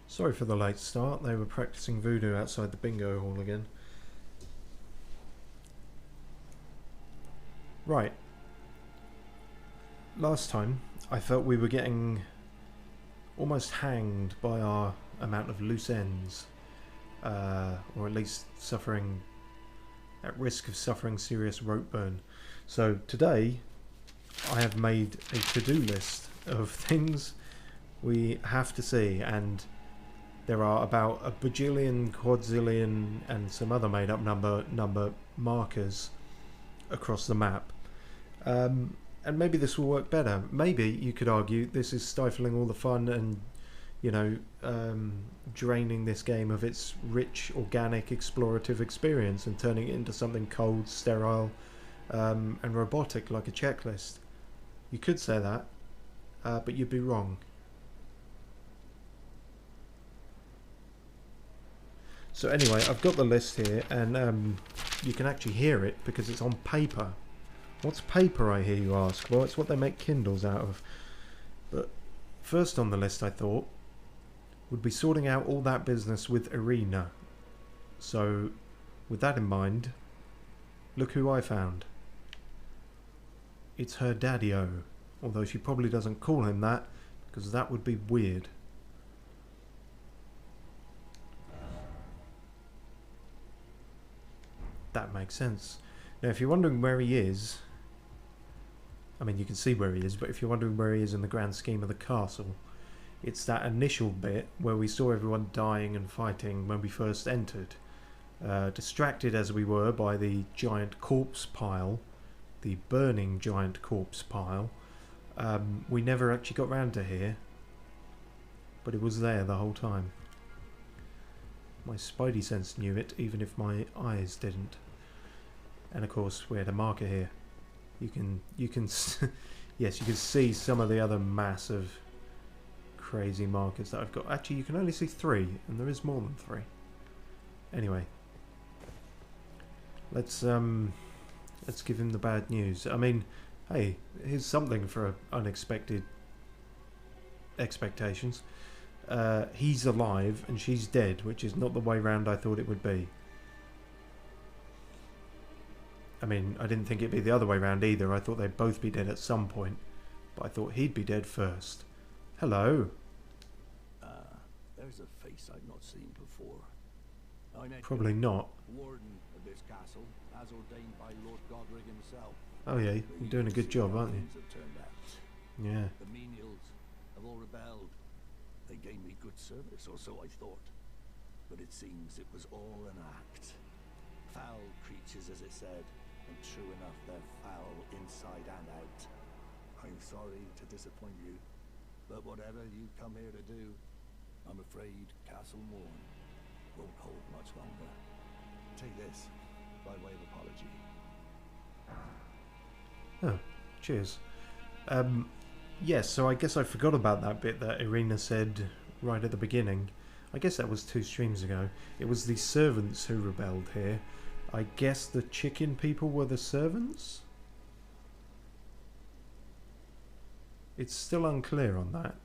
Sorry for the late start, they were practicing voodoo outside the bingo hall again. Right. Last time, I felt we were getting almost hanged by our amount of loose ends. Or at least at risk of suffering serious rope burn. So today, I have made a to-do list of things we have to see, and there are about a bajillion, quadzillion, and some other made-up number markers across the map. And maybe this will work better. Maybe you could argue this is stifling all the fun and, draining this game of its rich, organic, explorative experience and turning it into something cold, sterile, and robotic like a checklist. You could say that, but you'd be wrong. So anyway, I've got the list here, and you can actually hear it because it's on paper. What's paper, I hear you ask? Well, it's what they make Kindles out of. But first on the list, I thought, would be sorting out all that business with Irina. So, with that in mind, look who I found. It's her daddy-o, although she probably doesn't call him that, because that would be weird. That makes sense. Now, if you're wondering where he is, I mean, you can see where he is, but if you're wondering where he is in the grand scheme of the castle, it's that initial bit where we saw everyone dying and fighting when we first entered. Distracted as we were by the giant corpse pile, the burning giant corpse pile, we never actually got round to here, but it was there the whole time. My spidey sense knew it, even if my eyes didn't. And of course, we had a marker here. You can, yes, you can see some of the other massive, crazy markers that I've got. Actually, you can only see 3, and there is more than 3. Anyway, let's give him the bad news. I mean, hey, here's something for unexpected expectations. He's alive and she's dead, which is not the way round I thought it would be. I mean, I didn't think it'd be the other way round either. I thought they'd both be dead at some point, but I thought he'd be dead first. Hello. There's a face I've not seen before. Probably not. Warden of this castle, as ordained by Lord Godric himself. Oh yeah, you're doing a good job, aren't you? Yeah. The menials have all rebelled. They gave me good service, or so I thought. But it seems it was all an act. Foul creatures, as it said, and true enough, they're foul inside and out. I'm sorry to disappoint you, but whatever you come here to do, I'm afraid Castle Morn won't hold much longer. Take this, by way of apology. Oh, cheers. Yes, so I guess I forgot about that bit that Irina said right at the beginning. I guess that was 2 streams ago. It was the servants who rebelled here. I guess the chicken people were the servants? It's still unclear on that.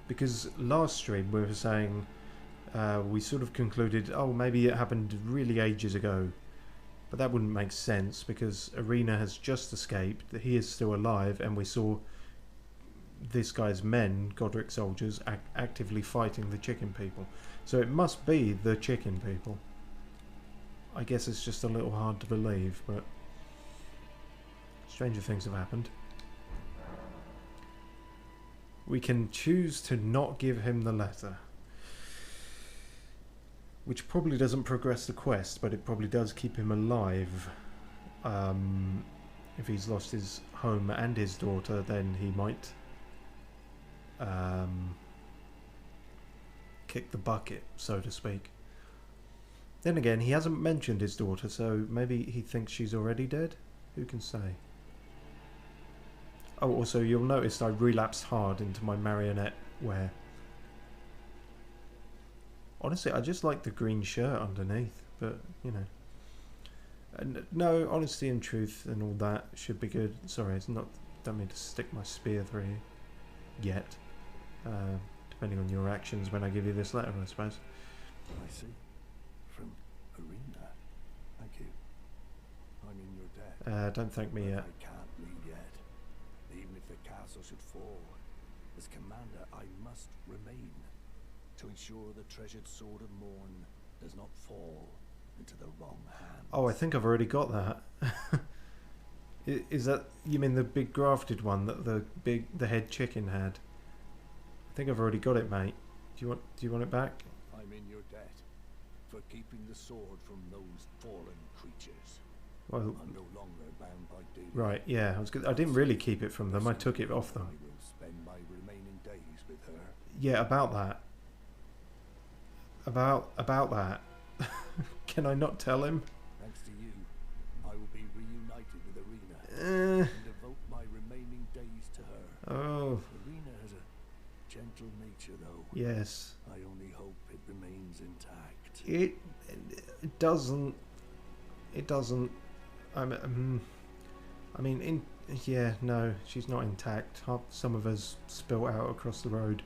Because last stream we were saying, we sort of concluded, oh, maybe it happened really ages ago. But that wouldn't make sense because Irina has just escaped, he is still alive, and we saw this guy's men, Godric soldiers, actively fighting the chicken people. So it must be the chicken people. I guess it's just a little hard to believe, but stranger things have happened. We can choose to not give him the letter, which probably doesn't progress the quest, but it probably does keep him alive. If he's lost his home and his daughter, then he might kick the bucket, so to speak. Then again, he hasn't mentioned his daughter, so maybe he thinks she's already dead? Who can say? Oh, also, you'll notice I relapsed hard into my marionette wear. Honestly, I just like the green shirt underneath, but, you know. And no, honesty and truth and all that should be good. Sorry, it's not, don't mean to stick my spear through you. Yet. depending on your actions when I give you this letter, I suppose. I see. From Arena. Thank you. I'm in your debt. Don't thank me But yet. I can't leave yet. Even if the castle should fall, as commander, I must remain to ensure the treasured sword of Morn does not fall into the wrong hands. Oh, I think I've already got that. Is that, you mean the big grafted one that the head chicken had? I think I've already got it, mate. Do you want it back? I'm in your debt for keeping the sword from those fallen creatures. Well, I'm no longer bound by duty. right, yeah. I didn't really keep it from them. I took it off them. I will spend my remaining days with her. Yeah, about that. About that. Can I not tell him? Thanks to you, I will be reunited with Arena and devote my remaining days to her. Oh, Arena has a gentle nature, though. yes. I only hope it remains intact. It doesn't. It doesn't. Yeah, no, she's not intact. Some of us spilt out across the road.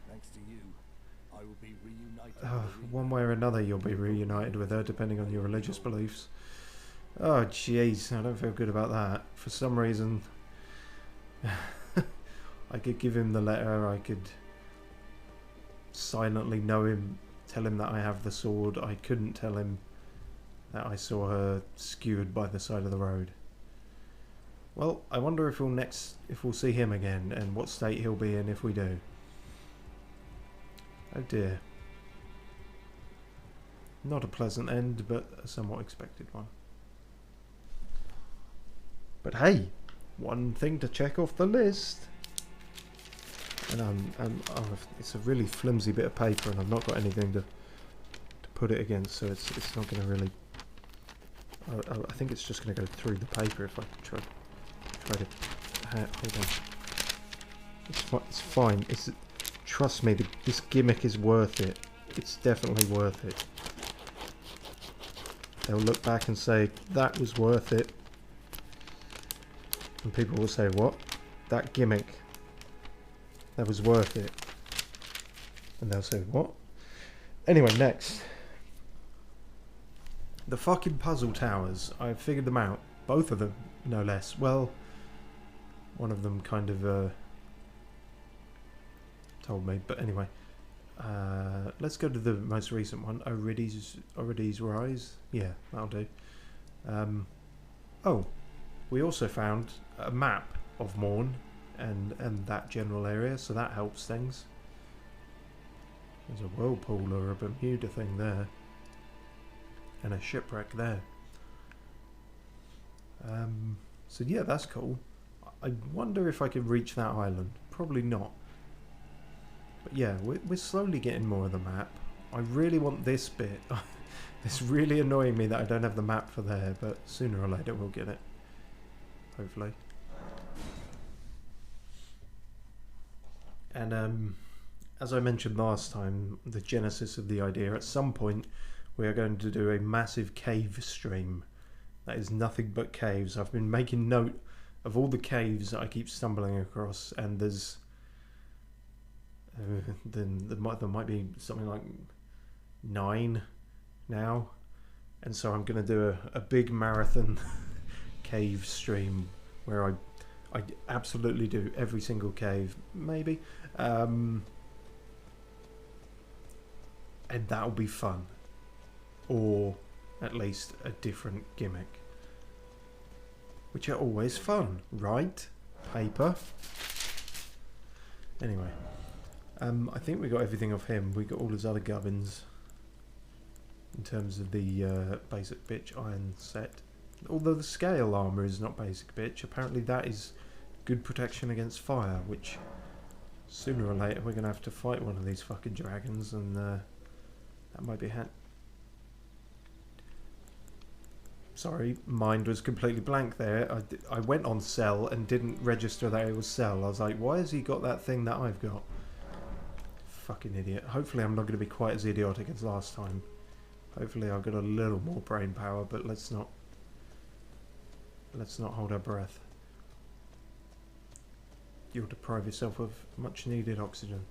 Thanks to you, I will be reunited with Oh, Arena. one way or another, you'll be reunited with her, depending on your religious beliefs. Oh, jeez, I don't feel good about that. For some reason, I could give him the letter. I could silently know him, tell him that I have the sword. I couldn't tell him that I saw her skewered by the side of the road. Well, I wonder if we'll see him again, and what state he'll be in if we do. Oh dear. Not a pleasant end, but a somewhat expected one. But hey, one thing to check off the list. And it's a really flimsy bit of paper, and I've not got anything to put it against, so it's not going to really. I think it's just going to go through the paper if I try to. Hold on. It's fine. Trust me, this gimmick is worth it. It's definitely worth it. They'll look back and say, that was worth it. And people will say, what? That gimmick. That was worth it. And they'll say, what? Anyway, next. The fucking puzzle towers. I figured them out. Both of them, no less. Well, one of them kind of told me. But anyway. Let's go to the most recent one. Orides Rise. Yeah, that'll do. Oh, we also found a map of Morn and that general area, so that helps things. There's a whirlpool or a Bermuda thing there. And a shipwreck there. So yeah, that's cool. I wonder if I could reach that island. Probably not. But yeah, we're slowly getting more of the map. I really want this bit. It's really annoying me that I don't have the map for there, but sooner or later we'll get it. Hopefully. And as I mentioned last time, the genesis of the idea, at some point we are going to do a massive cave stream. That is nothing but caves. I've been making note of all the caves that I keep stumbling across, and there's there might be something like 9 now, and so I'm going to do a big marathon cave stream where I absolutely do every single cave, maybe, and that'll be fun, or at least a different gimmick, which are always fun, right? Paper. Anyway, I think we got everything off him. We got all his other gubbins in terms of the basic bitch iron set. Although the scale armor is not basic bitch, apparently that is good protection against fire, which sooner or later we're going to have to fight one of these fucking dragons, and that might be Sorry, mind was completely blank there. I went on Cell and didn't register that it was Cell. I was like, why has he got that thing that I've got? Fucking idiot. Hopefully I'm not going to be quite as idiotic as last time. Hopefully I've got a little more brain power, but let's not hold our breath. you'll deprive yourself of much needed oxygen.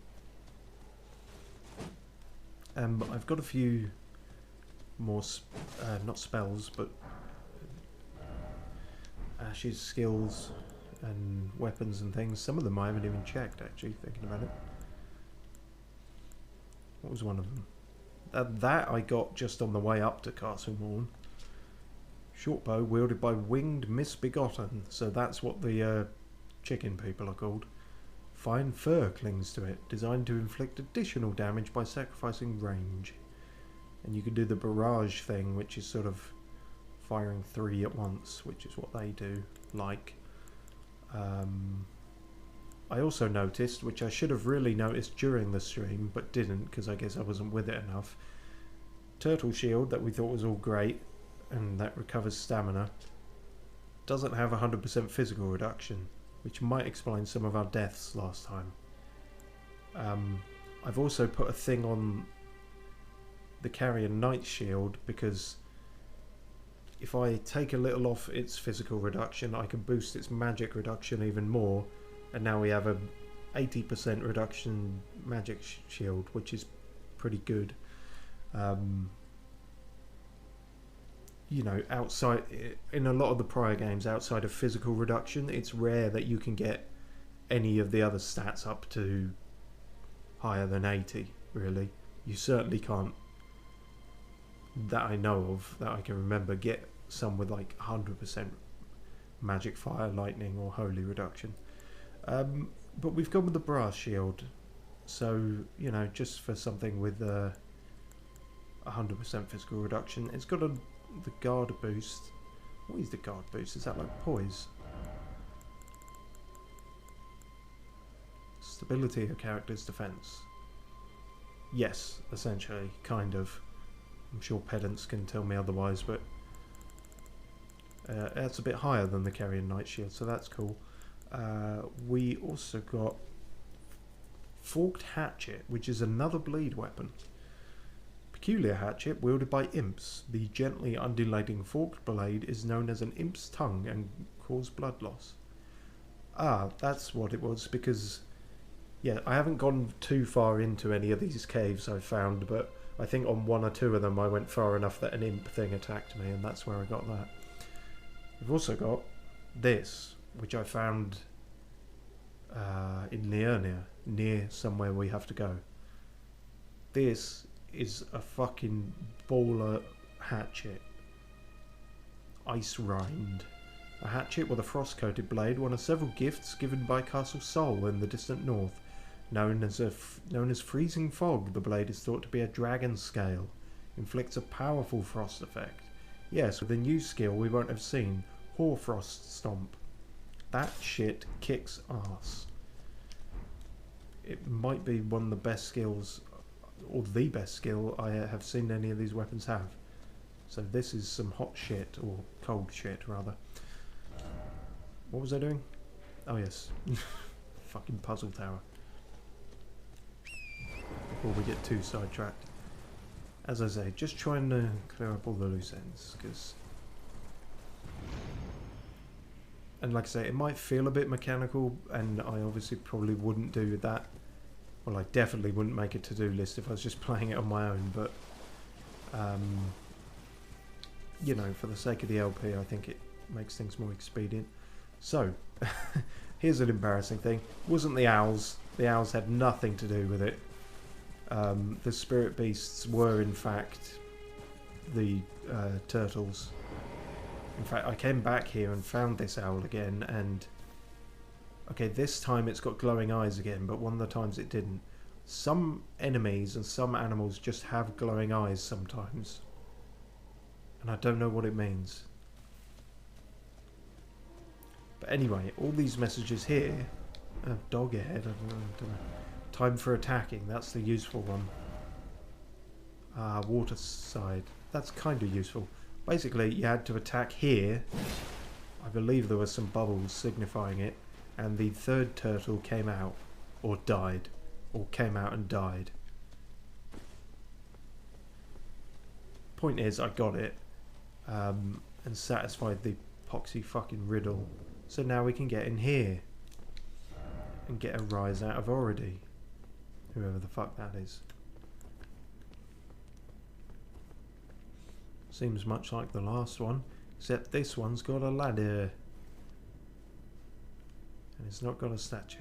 I've got a few more, not spells, but Ash's skills and weapons and things. Some of them I haven't even checked, actually, thinking about it. What was one of them? That I got just on the way up to Castle Morn. Short bow wielded by winged misbegotten. So that's what the chicken people are called. Fine fur clings to it, designed to inflict additional damage by sacrificing range. And you can do the barrage thing, which is sort of firing 3 at once, which is what they do, like. I also noticed, which I should have really noticed during the stream, but didn't, because I guess I wasn't with it enough. Turtle shield, that we thought was all great, and that recovers stamina, doesn't have 100% physical reduction, which might explain some of our deaths last time. I've also put a thing on the Carrier Knight shield, because if I take a little off its physical reduction, I can boost its magic reduction even more, and now we have a 80% reduction magic shield, which is pretty good. You know, outside, in a lot of the prior games, outside of physical reduction, it's rare that you can get any of the other stats up to higher than 80, really. You certainly can't, that I know of, that I can remember, get some with like 100% magic, fire, lightning or holy reduction. But we've gone with the brass shield, so, you know, just for something with 100% physical reduction. It's got the guard boost. What is the guard boost? Is that like poise? Stability of character's defense. Yes, essentially, kind of. I'm sure pedants can tell me otherwise, but it's a bit higher than the Carrier Knight shield, so that's cool. We also got Forked Hatchet, which is another bleed weapon. Peculiar hatchet wielded by imps. The gently undulating forked blade is known as an imp's tongue and cause blood loss. Ah, that's what it was, because yeah, I haven't gone too far into any of these caves I've found, but I think on 1 or 2 of them I went far enough that an imp thing attacked me, and that's where I got that. We've also got this, which I found in Liurnia, near somewhere we have to go. This is a fucking baller hatchet. Ice Rind. A hatchet with a frost-coated blade, one of several gifts given by Castle Sol in the distant north. Known as Freezing Fog, the blade is thought to be a dragon scale. Inflicts a powerful frost effect. Yes, with a new skill we won't have seen. Hoarfrost Stomp. That shit kicks ass. It might be one of the best skills, or the best skill I have seen any of these weapons have. So this is some hot shit, or cold shit rather. What was I doing? Oh yes. Fucking puzzle tower. Before we get too sidetracked. As I say, just trying to clear up all the loose ends, because... And like I say, it might feel a bit mechanical, and I obviously probably wouldn't do that. Well, I definitely wouldn't make a to-do list if I was just playing it on my own, but... you know, for the sake of the LP, I think it makes things more expedient. So, here's an embarrassing thing. It wasn't the owls. The owls had nothing to do with it. The spirit beasts were, in fact, the turtles. In fact, I came back here and found this owl again, and... Okay, this time it's got glowing eyes again, but one of the times it didn't. Some enemies and some animals just have glowing eyes sometimes. And I don't know what it means. But anyway, all these messages here... dog ahead, I don't know. Time for attacking, that's the useful one. Water side, that's kind of useful. Basically, you had to attack here. I believe there were some bubbles signifying it. And the third turtle came out. Or died. Or came out and died. Point is, I got it. And satisfied the poxy fucking riddle. So now we can get in here. and get a rise out of Orody. Whoever the fuck that is. Seems much like the last one, except this one's got a ladder. And it's not got a statue.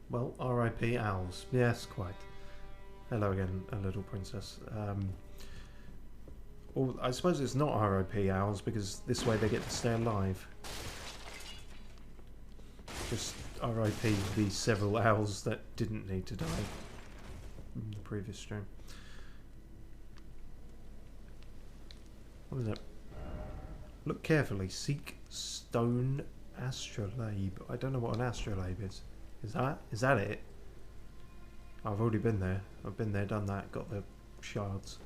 Well, R.I.P. owls. Yes, quite. Hello again, a little princess. Well, I suppose it's not R.I.P. owls, because this way they get to stay alive. Just R.I.P. the several owls that didn't need to die in the previous stream. What is that? Look carefully. Seek stone astrolabe. I don't know what an astrolabe is. Is that it? I've already been there. I've been there, done that, got the shards.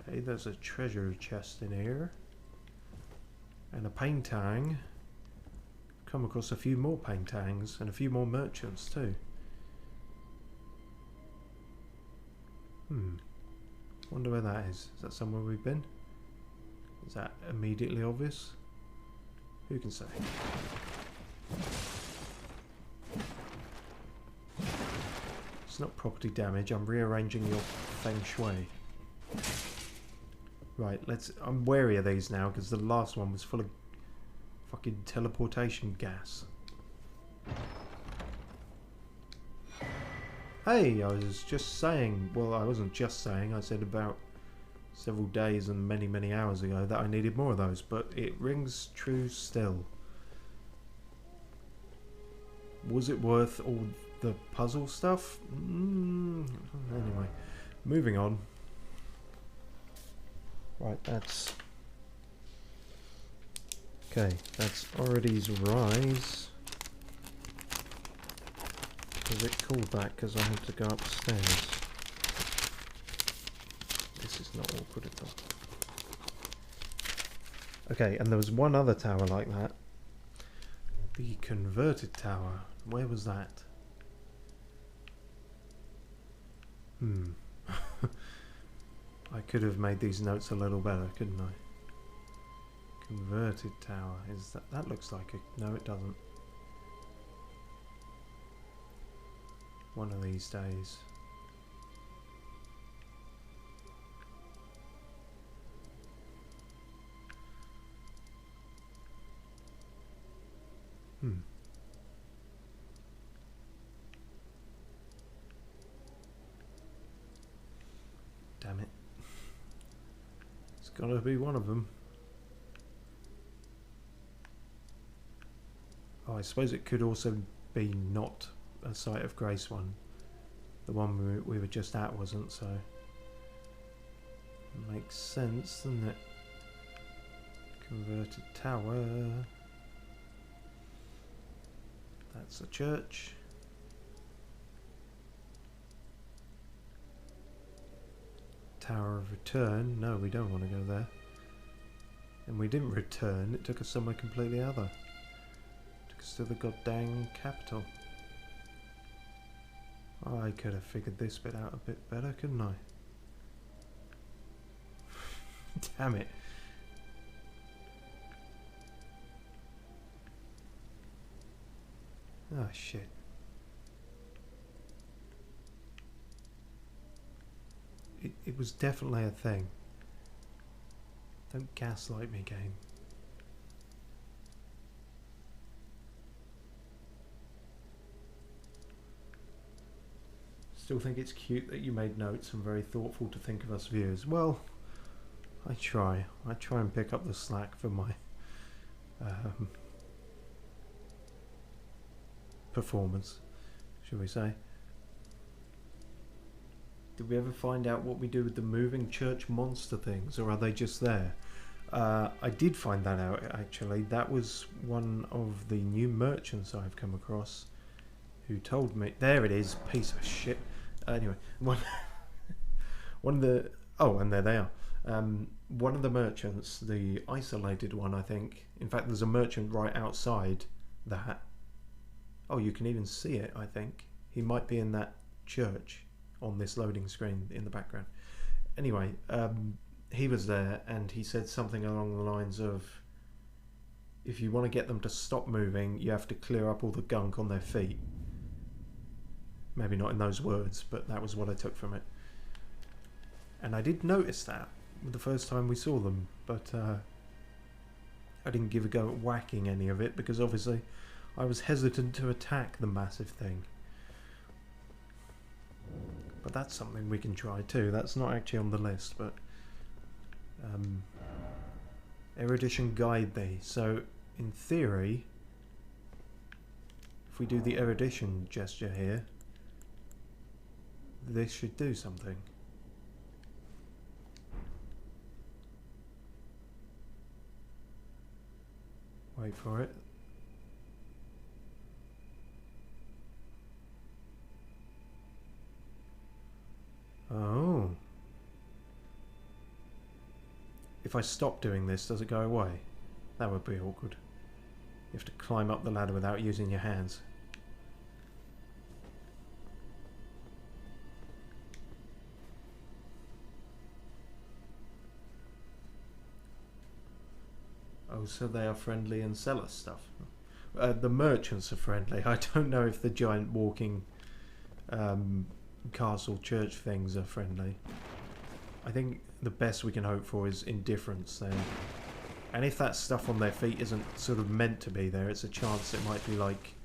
Okay, there's a treasure chest in here. And a paintang. Come across a few more paintangs and a few more merchants too. Wonder where that is. Is that somewhere we've been? Is that immediately obvious? Who can say? It's not property damage. I'm rearranging your feng shui. Right, I'm wary of these now because the last one was full of fucking teleportation gas. Hey, I was just saying, well, I wasn't just saying, I said about several days and many, many hours ago that I needed more of those, but it rings true still. Was it worth all the puzzle stuff? Anyway, moving on. Right, that's... Okay, that's Oridy's rise. Was it called that because I had to go upstairs? This is not awkward at all. Okay, and there was one other tower like that. The converted tower. Where was that? I could have made these notes a little better, couldn't I? Converted tower. Is that looks like a... No, it doesn't. One of these days. Damn it. It's gotta be one of them. Oh, I suppose it could also be not a Site of Grace one. The one we were just at wasn't, so makes sense, doesn't it? Converted tower. That's a church. Tower of Return. No, we don't want to go there. And we didn't return. It took us somewhere completely other. Took us to the goddamn capital. I could have figured this bit out a bit better, couldn't I? Damn it. Oh shit. It was definitely a thing. Don't gaslight me, game. Still think it's cute that you made notes and very thoughtful to think of us viewers. Well, I try. I try and pick up the slack for my performance, shall we say. Did we ever find out what we do with the moving church monster things, or are they just there? I did find that out, actually. That was one of the new merchants I've come across who told me... There it is, piece of shit. Anyway, one of the... Oh, and there they are. One of the merchants, the isolated one, I think. In fact, there's a merchant right outside that. Oh, you can even see it, I think. He might be in that church on this loading screen in the background. Anyway, he was there and he said something along the lines of, if you want to get them to stop moving, you have to clear up all the gunk on their feet. Maybe not in those words, but that was what I took from it. And I did notice that the first time we saw them, but I didn't give a go at whacking any of it because obviously I was hesitant to attack the massive thing. But that's something we can try too. That's not actually on the list, but erudition guide thee. So in theory, if we do the erudition gesture here, this should do something. Wait for it. Oh. If I stop doing this, does it go away? That would be awkward. You have to climb up the ladder without using your hands. Oh, so they are friendly and sell us stuff. The merchants are friendly. I don't know if the giant walking castle church things are friendly. I think the best we can hope for is indifference then. And if that stuff on their feet isn't sort of meant to be there, it's a chance it might be like,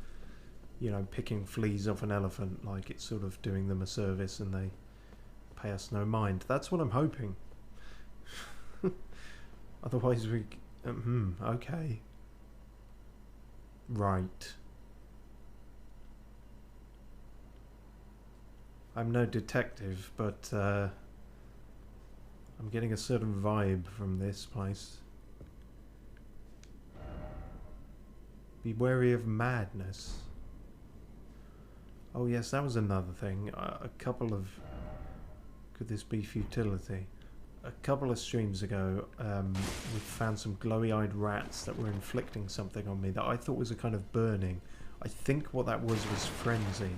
you know, picking fleas off an elephant, like it's sort of doing them a service and they pay us no mind. That's what I'm hoping. Otherwise we... okay. Right. I'm no detective, but I'm getting a certain vibe from this place. Be wary of madness. Oh yes, that was another thing. A couple of... Could this be futility? A couple of streams ago, we found some glowy-eyed rats that were inflicting something on me that I thought was a kind of burning. I think what that was frenzy.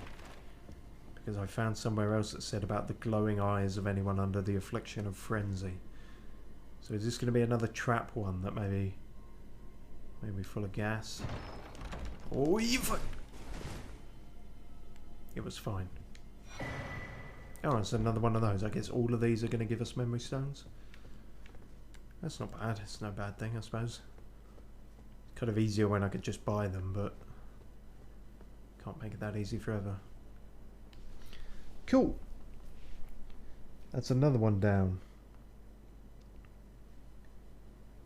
Because I found somewhere else that said about the glowing eyes of anyone under the affliction of frenzy. So is this going to be another trap one that maybe full of gas? Oh, it was fine. Oh, it's another one of those. I guess all of these are going to give us memory stones. That's not bad. It's no bad thing, I suppose. It's kind of easier when I could just buy them, but can't make it that easy forever. Cool. That's another one down.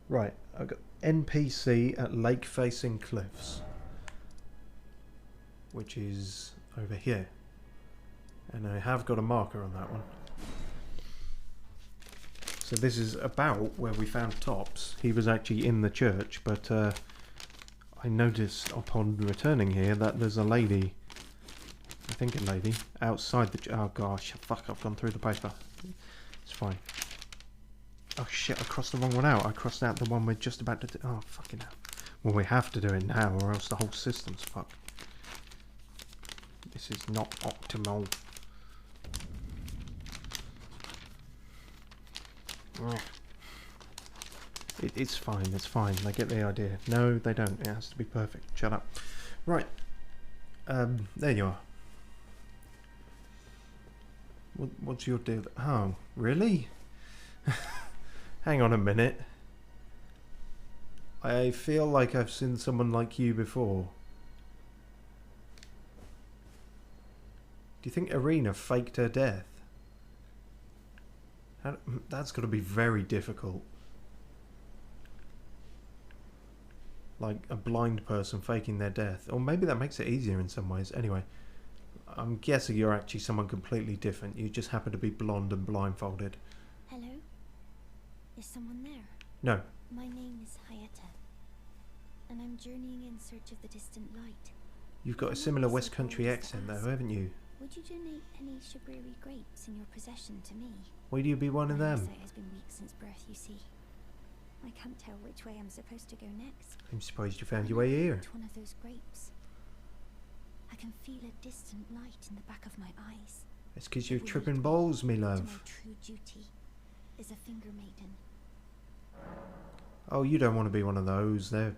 Right, I've got NPC at lake facing cliffs, which is over here. And I have got a marker on that one. So this is about where we found Tops. He was actually in the church, but I noticed upon returning here that there's a lady, I think a lady, outside the... Oh gosh, fuck, I've gone through the paper. It's fine. Oh shit, I crossed the wrong one out. I crossed out the one we're just about to do. Oh, fucking hell. Well, we have to do it now, or else the whole system's fucked. This is not optimal. It's fine, it's fine. They get the idea. No, they don't. It has to be perfect. Shut up. Right. There you are. What's your deal? Oh, really? Hang on a minute. I feel like I've seen someone like you before. Do you think Irina faked her death? That's got to be very difficult. Like a blind person faking their death. Or maybe that makes it easier in some ways. Anyway, I'm guessing you're actually someone completely different. You just happen to be blonde and blindfolded. Hello? Is someone there? No. My name is Hayata, and I'm journeying in search of the distant light. You've got a similar West Country accent though, haven't you? Would you donate any Shabriri grapes in your possession to me? Would you be one of My them? eyesight has been weak since birth, you see. I can't tell which way I'm supposed to go next. I'm surprised you found your way here. It's one of those grapes. I can feel a distant light in the back of my eyes. It's because you're tripping balls, me To my love. true duty, is a finger maiden. Oh, you don't want to be one of those. They're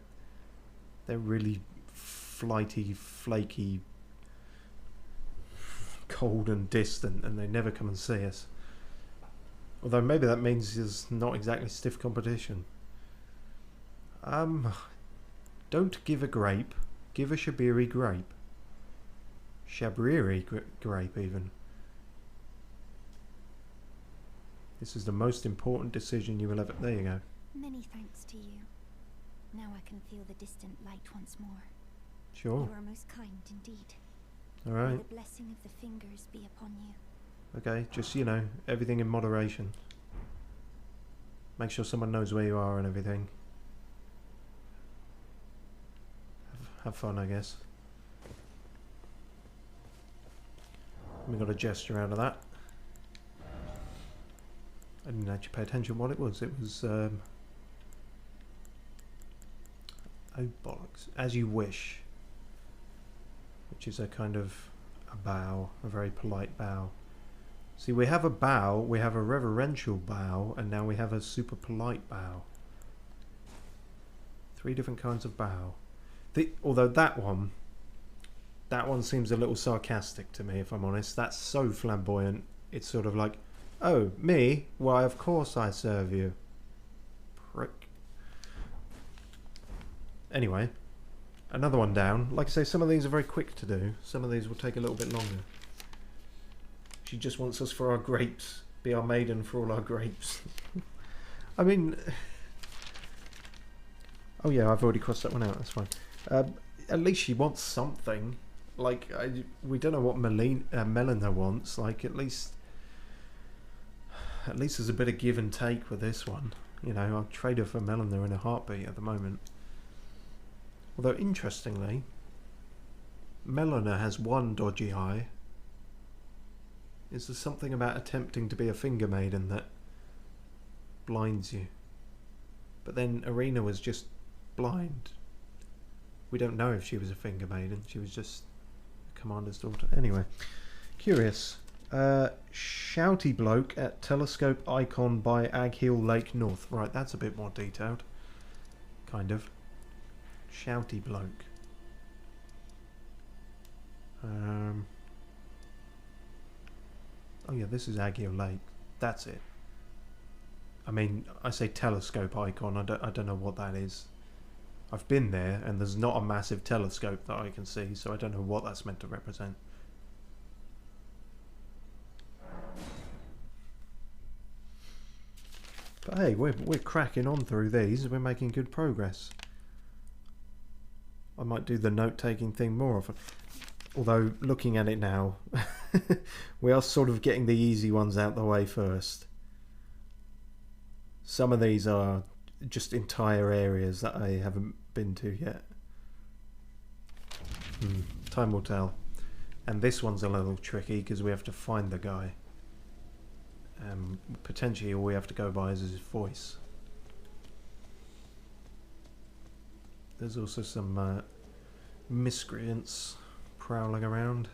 really flighty, flaky, cold and distant, and they never come and see us. Although maybe that means there's not exactly stiff competition. Don't give a grape. Give a Shabiri grape. Shabriri grape, even. This is the most important decision you will ever... There you go. Many thanks to you. Now I can feel the distant light once more. Sure. You are most kind indeed. Alright. May the blessing of the fingers be upon you. Okay, just, you know, everything in moderation. Make sure someone knows where you are and everything. Have fun, I guess. We got a gesture out of that. I didn't actually pay attention what it was. It was, oh bollocks. As you wish. Which is a kind of a bow. A very polite bow. See, we have a bow, we have a reverential bow, and now we have a super polite bow. 3 different kinds of bow. Although that one seems a little sarcastic to me, if I'm honest. That's so flamboyant. It's sort of like, oh, me? Why, of course I serve you. Prick. Anyway, another one down. Like I say, some of these are very quick to do. Some of these will take a little bit longer. She just wants us for our grapes. Be our maiden for all our grapes. I mean... Oh yeah, I've already crossed that one out. That's fine. At least she wants something. Like, we don't know what Melina wants. Like, at least there's a bit of give and take with this one. You know, I'll trade her for Melina in a heartbeat at the moment. Although, interestingly, Melina has one dodgy eye. Is there something about attempting to be a finger maiden that blinds you? But then Irina was just blind. We don't know if she was a finger maiden. She was just a commander's daughter. Anyway, curious. Shouty bloke at telescope icon by Ag Hill Lake North. Right, that's a bit more detailed. Kind of. Shouty bloke. Oh yeah, this is Ag Hill Lake. That's it. I mean, I say telescope icon. I don't know what that is. I've been there, and there's not a massive telescope that I can see, so I don't know what that's meant to represent. But hey, we're cracking on through these. We're making good progress. I might do the note-taking thing more often. Although, looking at it now, we are sort of getting the easy ones out the way first. Some of these are just entire areas that I haven't been to yet. Time will tell. And this one's a little tricky because we have to find the guy. Potentially all we have to go by is his voice. There's also some miscreants prowling around.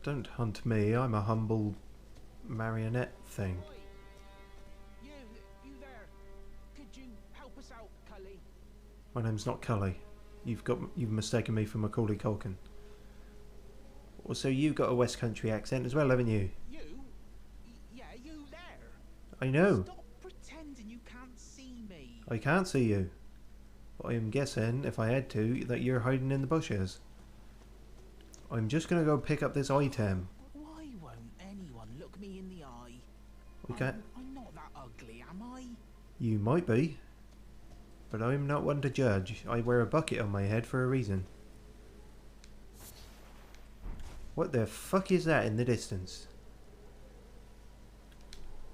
Don't hunt me, I'm a humble marionette thing. You there. Could you help us out, Cully? My name's not Cully. You've mistaken me for Macaulay Culkin. Also, you've got a West Country accent as well, haven't you? You? Yeah, you there. I know. Stop pretending you can't see me. I can't see you. But I'm guessing, if I had to, that you're hiding in the bushes. I'm just gonna go pick up this item. Why won't anyone look me in the eye? Okay. I'm not that ugly, am I? You might be. But I'm not one to judge. I wear a bucket on my head for a reason. What the fuck is that in the distance?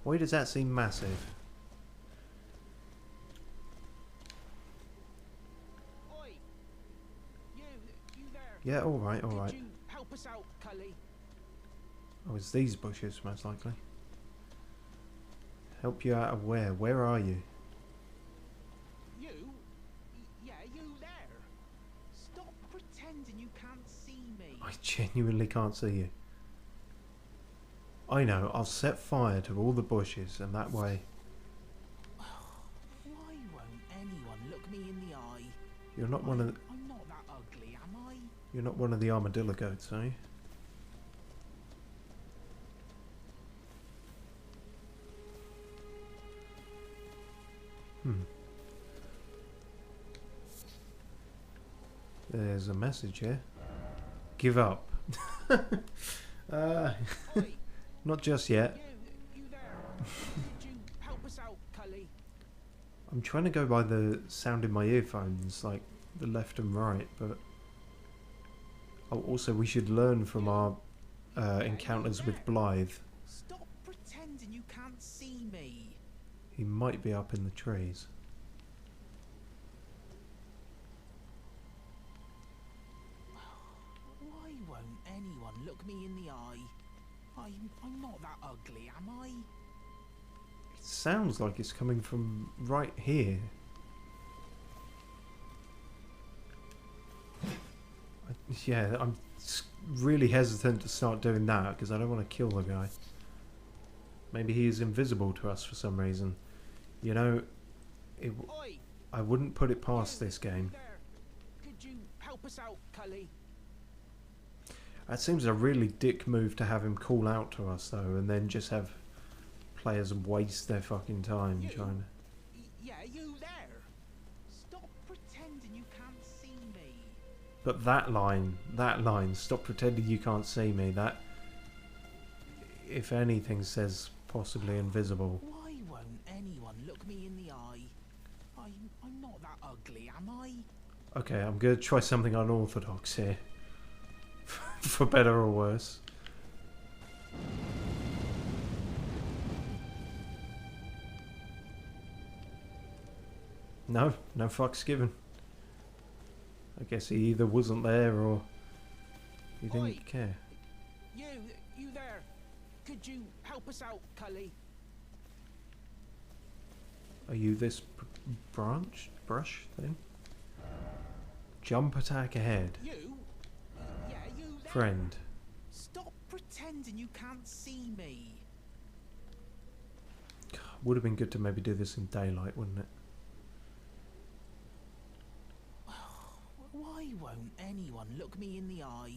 Why does that seem massive? Oi! You there. Yeah, alright, alright. Could you help us out, Cully? Oh, it's these bushes, most likely. Help you out of where? Where are you? You? Yeah, you there. Stop pretending you can't see me. I genuinely can't see you. I know, I'll set fire to all the bushes, and that way Why won't anyone look me in the eye? you're not one of the, I'm not that ugly, am I? you're not one of the armadillo goats, are you? There's a message here. Give up. Oi, Not just yet. you there? Could you help us out, Cully? I'm trying to go by the sound in my earphones, like the left and right, but oh, also we should learn from our encounters with Blythe. Stop pretending you can't see me. He might be up in the trees. Why won't anyone look me in the eye? I'm not that ugly, am I? It sounds like it's coming from right here. Yeah, I'm really hesitant to start doing that because I don't want to kill the guy. Maybe he is invisible to us for some reason. You know, Oi, I wouldn't put it past this game. there. Could you help us out, Cully? That seems a really dick move to have him call out to us though, and then just have players waste their fucking time You? trying to... Yeah, you there. Stop pretending you can't see me. But that line, stop pretending you can't see me, that, if anything, says possibly invisible. Why won't anyone look me in the eye? I'm not that ugly, am I? Okay, I'm going to try something unorthodox here. For better or worse. No fucks given. I guess he either wasn't there or he didn't Oi. care. You there. Could you help us out, Cully? Are you this brush thing? Jump attack ahead. You? Yeah, you there. Friend. Stop pretending you can't see me. Would have been good to maybe do this in daylight, wouldn't it? Why won't anyone look me in the eye?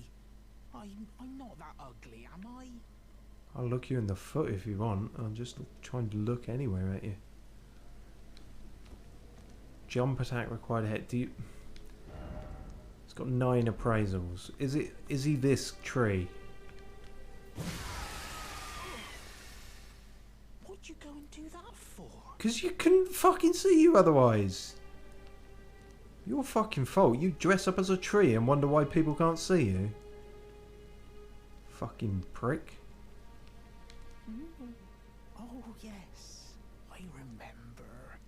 I'm not that ugly, am I? I'll look you in the foot if you want. I'm just trying to look anywhere at you. Jump attack required ahead. Do you... It's got 9 appraisals. Is he this tree? What'd you go and do that for? Because you couldn't fucking see you otherwise. Your fucking fault. You dress up as a tree and wonder why people can't see you. Fucking prick. Oh, yes. I remember.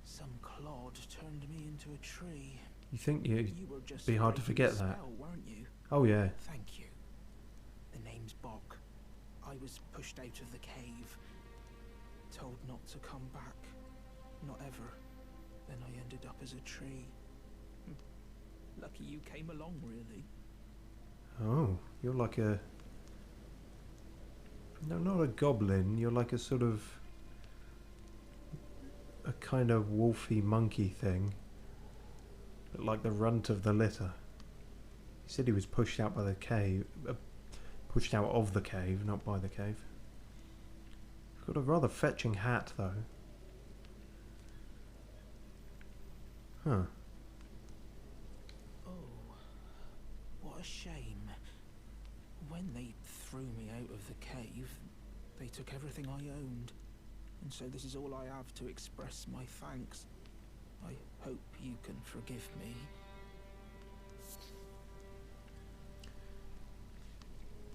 Some clod turned me into a tree. You think you'd You were just be hard to breaking the forget that? spell, weren't you? Oh yeah. Thank you. The name's Bok. I was pushed out of the cave. Told not to come back. Not ever. Then I ended up as a tree. Lucky you came along, really. Oh, you're like a... No, not a goblin. You're like a sort of... a kind of wolfy monkey thing. But like the runt of the litter. He said he was pushed out by the cave. Pushed out of the cave, not by the cave. He's got a rather fetching hat, though. Huh. Oh, what a shame. When they threw me out of the cave, they took everything I owned. And so this is all I have to express my thanks. I hope you can forgive me.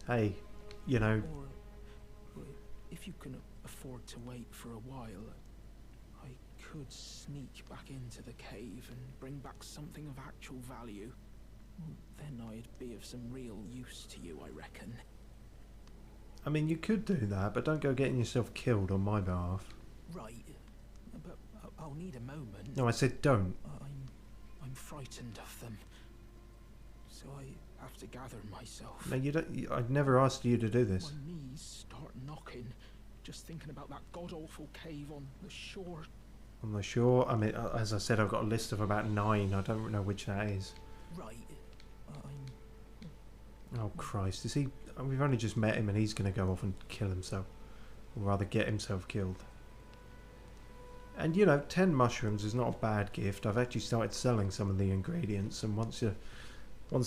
Hey, you know... Or if you can afford to wait for a while, I could sneak back into the cave and bring back something of actual value. Then I'd be of some real use to you, I reckon. I mean, you could do that, but don't go getting yourself killed on my behalf. Right, but I'll need a moment. No, I said don't. I'm frightened of them. So I have to gather myself. No, you don't. I'd never asked you to do this. My knees start knocking, just thinking about that god-awful cave on the shore. On the shore? I mean, as I said, I've got a list of about 9. I don't know which that is. Right. Oh, Christ. Is he... We've only just met him and he's going to go off and kill himself. Or rather, get himself killed. And, you know, 10 mushrooms is not a bad gift. I've actually started selling some of the ingredients. And once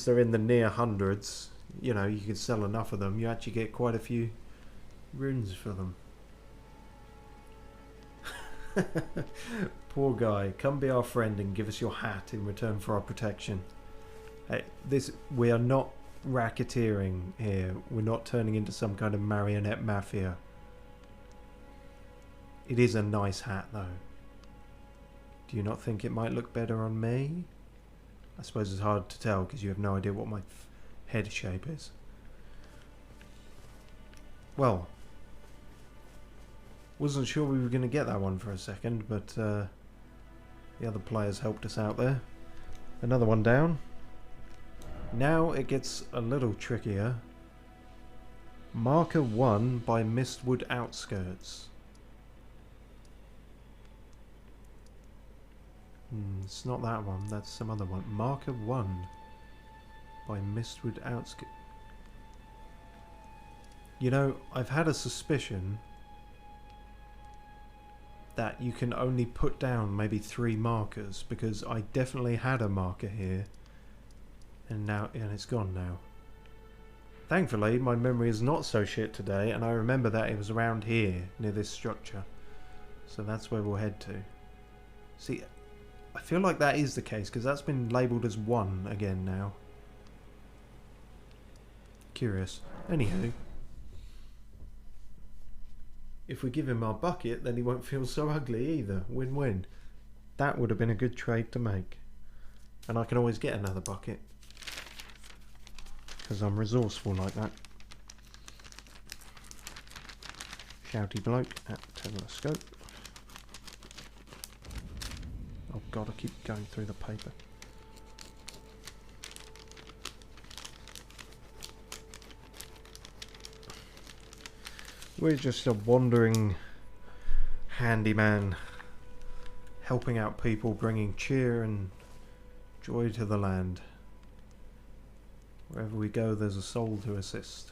they're in the near hundreds, you know, you can sell enough of them. You actually get quite a few runes for them. Poor guy. Come be our friend and give us your hat in return for our protection. Hey, we are not racketeering here. We're not turning into some kind of marionette mafia. It is a nice hat though. Do you not think it might look better on me? I suppose it's hard to tell because you have no idea what my head shape is. Well, wasn't sure we were going to get that one for a second, but the other players helped us out there. Another one down. Now it gets a little trickier. Marker 1 by Mistwood Outskirts. It's not that one, that's some other one. Marker 1 by Mistwood Outskirts. You know, I've had a suspicion that you can only put down maybe 3 markers, because I definitely had a marker here. And it's gone now. Thankfully, my memory is not so shit today, and I remember that it was around here, near this structure. So that's where we'll head to. See, I feel like that is the case, because that's been labelled as 1 again now. Curious. Anywho. If we give him our bucket, then he won't feel so ugly either. Win-win. That would have been a good trade to make. And I can always get another bucket. Because I'm resourceful like that. Shouty bloke at telescope. Oh god, I keep going through the paper. We're just a wandering handyman, helping out people, bringing cheer and joy to the land. Wherever we go, there's a soul to assist.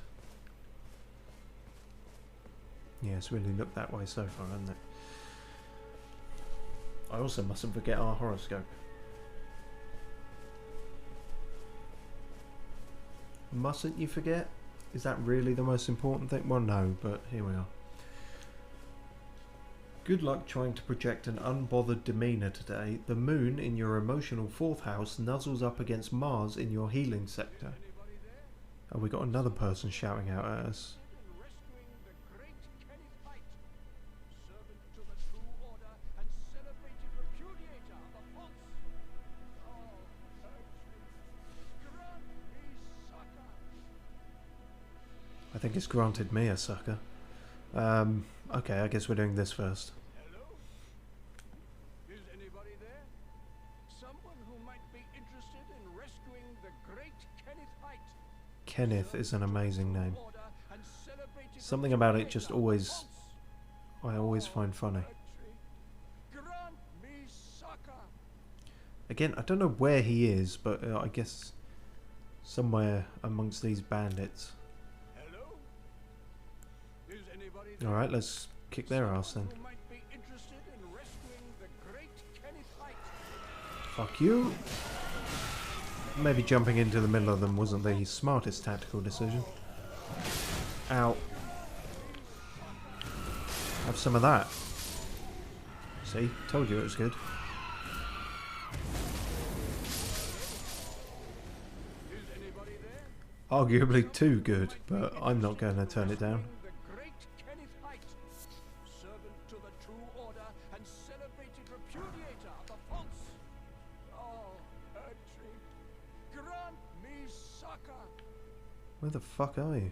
Yeah, it's really looked that way so far, hasn't it? I also mustn't forget our horoscope. Mustn't you forget? Is that really the most important thing? Well, no, but here we are. Good luck trying to project an unbothered demeanour today. The moon in your emotional 4th house nuzzles up against Mars in your healing sector. Oh, we got another person shouting out at us. I think it's granted me a sucker. Okay, I guess we're doing this first. Hello? Is anybody there? Someone who might be interested in rescuing the great Kenneth Height. Kenneth is an amazing name. Something about it just always... I always find funny. Again, I don't know where he is, but I guess somewhere amongst these bandits. Alright, let's kick their ass then. Fuck you. Maybe jumping into the middle of them wasn't the smartest tactical decision. Ow. Have some of that. See? Told you it was good. Arguably too good, but I'm not going to turn it down. Where the fuck are you?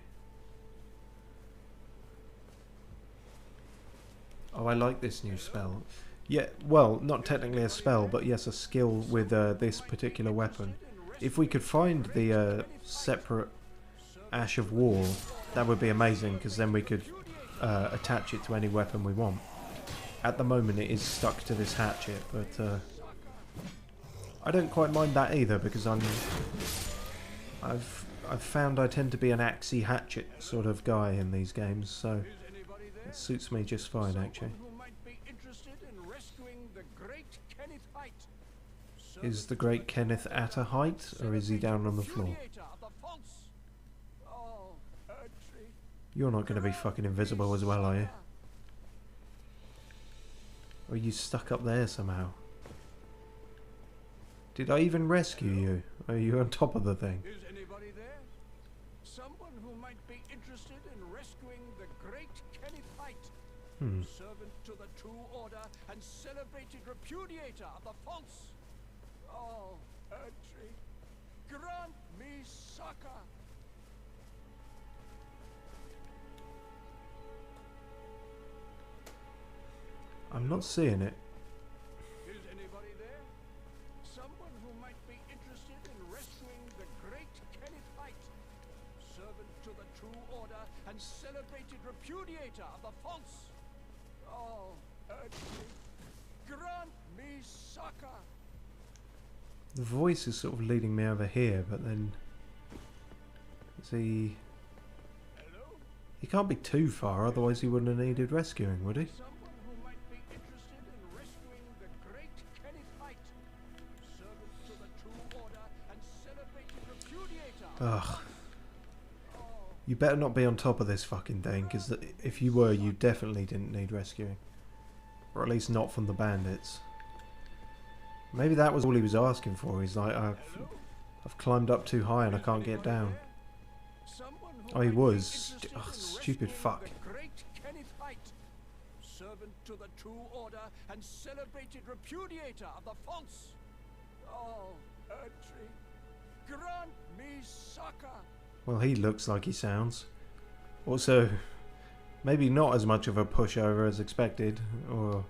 Oh, I like this new spell. Yeah, well, not technically a spell, but yes, a skill with this particular weapon. If we could find the separate Ash of War, that would be amazing, because then we could attach it to any weapon we want. At the moment it is stuck to this hatchet, but I don't quite mind that either, because I've found I tend to be an axey hatchet sort of guy in these games, so it suits me just fine actually. Is the Great Kenneth at a height, or is he down on the floor? You're not going to be fucking invisible as well, are you? Or are you stuck up there somehow? Did I even rescue you? Are you on top of the thing? Is anybody there? Someone who might be interested in rescuing the Great Kenneth Height. Servant to the True Order and celebrated repudiator of the false. Oh, Erdtree, grant me succor. I'm not seeing it. Is anybody there? Someone who might be interested in rescuing the Great Kenneth Height. Servant to the True Order and celebrated repudiator of the false. Oh, Erdtree, grant me succor. The voice is sort of leading me over here, but then... Is he... Hello? He can't be too far, otherwise he wouldn't have needed rescuing, would he? Someone who might be interested in rescuing the Great Kenneth Height. Servant to the True Order and celebrated repudiator. Ugh. You better not be on top of this fucking thing, because if you were, you definitely didn't need rescuing. Or at least not from the bandits. Maybe that was all he was asking for. He's like, I've climbed up too high and I can't get down. Oh, he was. Stupid fuck. Servant to the True Order and celebrated repudiator of the false. Oh, Erdtree, grant me succor. Well, he looks like he sounds. Also, maybe not as much of a pushover as expected, or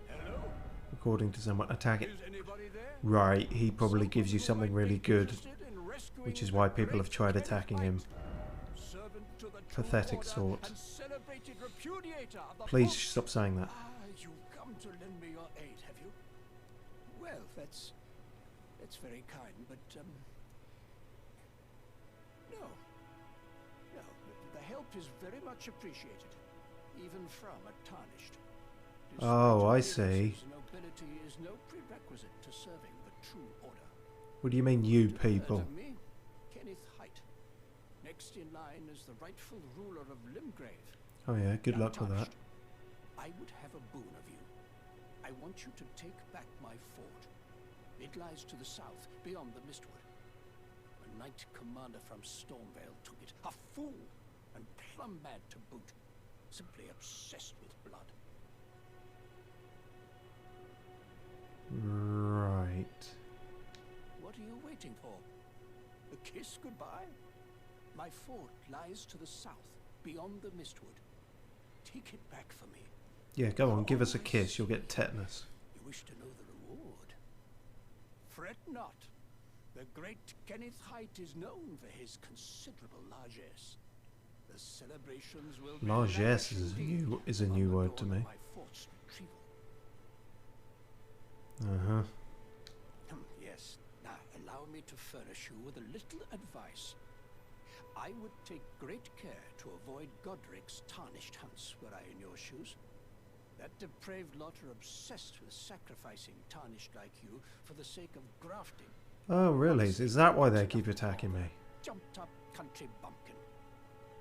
according to someone. Attack it. Right, he probably gives you something really good, which is why people have tried attacking him. Pathetic sort. Please stop saying that. You've come to lend me your aid, have you? Well, that's very kind, but no, the help is very much appreciated, even from a tarnished. Oh, I see. Nobility is no prerequisite to serving the True Order. What do you mean, you people? Me, Kenneth Height. Next in line is the rightful ruler of Limgrave. Oh yeah, good luck with that. I would have a boon of you. I want you to take back my fort. It lies to the south, beyond the Mistwood. A knight commander from Stormvale took it. A fool, and plumb mad to boot. Simply obsessed with blood. Right. What are you waiting for? A kiss goodbye? My fort lies to the south, beyond the Mistwood. Take it back for me. Yeah, go on, give us a kiss, you'll get tetanus. You wish to know the reward? Fret not. The great Kenneth Height is known for his considerable largesse. The celebrations will be Largesse is a new word to me. my fort's retrieval. Uh-huh. Yes. Now, allow me to furnish you with a little advice. I would take great care to avoid Godric's tarnished hunts were I in your shoes. That depraved lot are obsessed with sacrificing tarnished like you for the sake of grafting. Oh, really? Is that why they keep attacking me? Jumped up country bumpkin.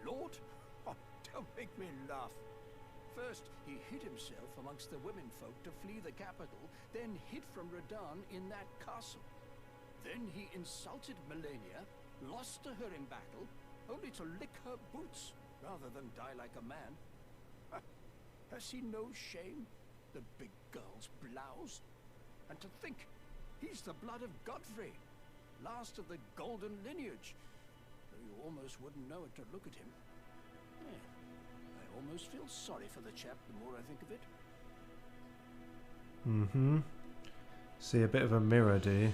Lord? Oh, don't make me laugh. First, he hid himself amongst the womenfolk to flee the capital, then hid from Radahn in that castle. Then he insulted Melania, lost to her in battle, only to lick her boots rather than die like a man. Has he no shame, the big girl's blouse? And to think, he's the blood of Godfrey, last of the golden lineage, though you almost wouldn't know it to look at him. Yeah. I almost feel sorry for the chap the more I think of it. Mm-hmm. See a bit of a mirror, do you?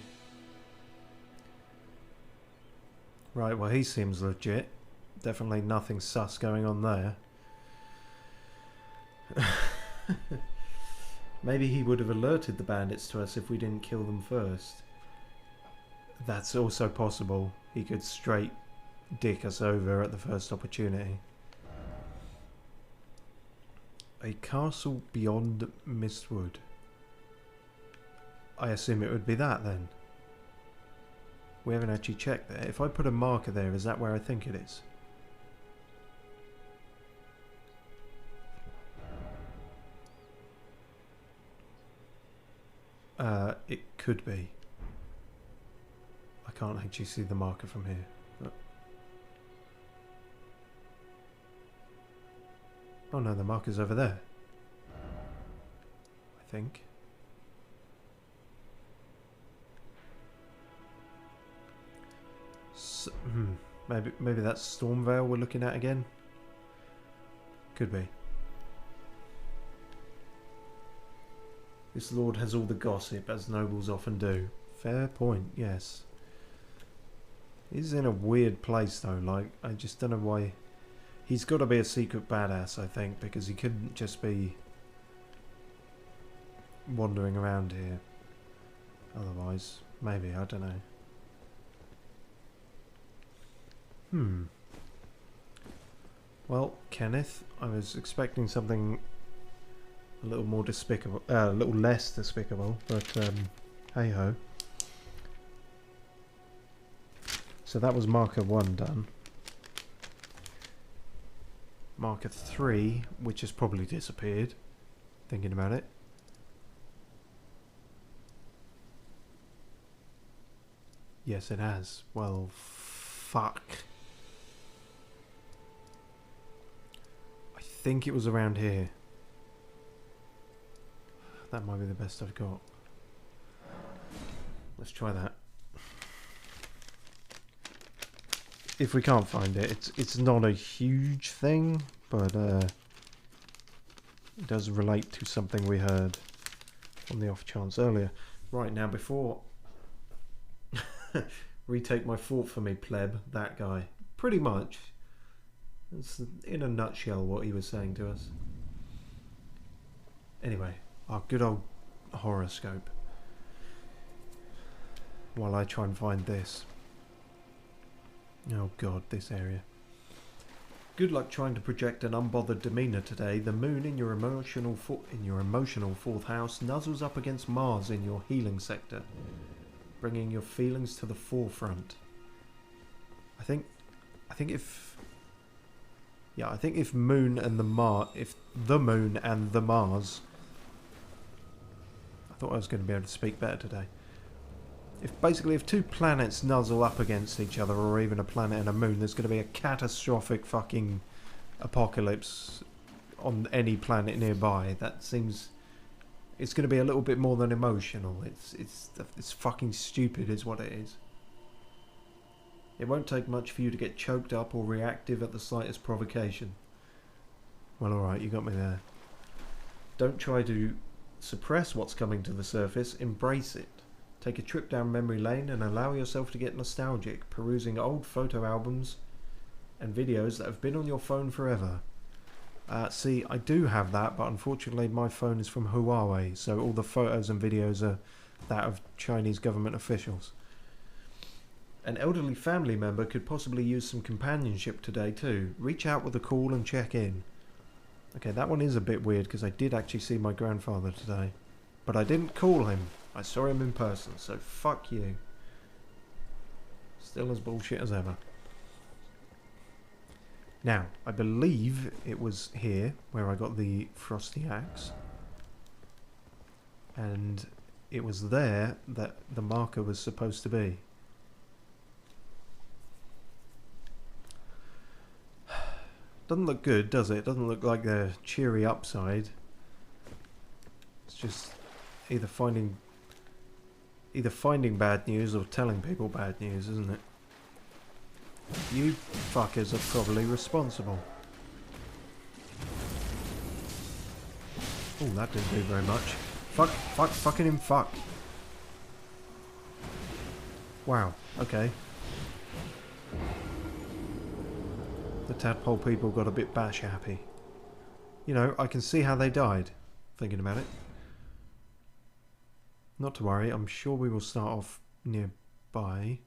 Right, well he seems legit. Definitely nothing sus going on there. Maybe he would have alerted the bandits to us if we didn't kill them first. That's also possible. He could straight dick us over at the first opportunity. A castle beyond Mistwood. I assume it would be that then. We haven't actually checked there. If I put a marker there, is that where I think it is? It could be. I can't actually see the marker from here. But... oh no, the marker's over there. I think. So, maybe that's Stormvale we're looking at again? Could be. This lord has all the gossip, as nobles often do. Fair point, yes. He's in a weird place though, like, I just don't know why. He's got to be a secret badass, I think, because he couldn't just be wandering around here. Otherwise, maybe, I don't know. Well, Kenneth, I was expecting something a little more despicable, a little less despicable, but hey ho. So that was marker 1 done. Marker 3, which has probably disappeared, thinking about it. Yes, it has. Well, fuck. I think it was around here. That might be the best I've got. Let's try that. If we can't find it, it's not a huge thing, but it does relate to something we heard on the off chance earlier. Right, now before... retake my fort for me, pleb, that guy. Pretty much. That's in a nutshell what he was saying to us. Anyway, our good old horoscope. While I try and find this. Oh god, this area. Good luck trying to project an unbothered demeanour today. The moon in your emotional fourth house nuzzles up against Mars in your healing sector, bringing your feelings to the forefront. I think if moon and the moon and the Mars, I thought I was going to be able to speak better today. If two planets nuzzle up against each other, or even a planet and a moon, there's going to be a catastrophic fucking apocalypse on any planet nearby. That seems... it's going to be a little bit more than emotional. It's fucking stupid is what it is. It won't take much for you to get choked up or reactive at the slightest provocation. Well, alright, you got me there. Don't try to suppress what's coming to the surface, embrace it. Take a trip down memory lane and allow yourself to get nostalgic, perusing old photo albums and videos that have been on your phone forever. See, I do have that, but unfortunately my phone is from Huawei, so all the photos and videos are that of Chinese government officials. An elderly family member could possibly use some companionship today too. Reach out with a call and check in. Okay, that one is a bit weird because I did actually see my grandfather today. But I didn't call him. I saw him in person, so fuck you. Still as bullshit as ever. Now, I believe it was here where I got the frosty axe. And it was there that the marker was supposed to be. Doesn't look good, does it? Doesn't look like the cheery upside. It's just either finding bad news or telling people bad news, isn't it? You fuckers are probably responsible. Oh, that didn't do very much. Fucking him, fuck. Wow, okay. The tadpole people got a bit bash happy. You know, I can see how they died, thinking about it. Not to worry, I'm sure we will start off nearby.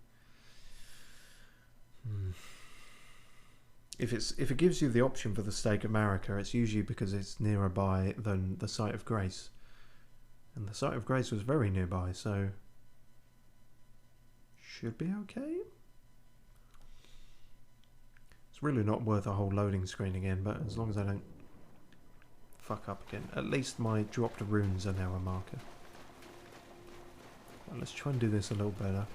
If it gives you the option for the Stake of Marika, it's usually because it's nearer by than the Site of Grace. And the Site of Grace was very nearby, so should be okay. It's really not worth a whole loading screen again, but as long as I don't fuck up again. At least my dropped runes are now a marker. Well, let's try and do this a little better.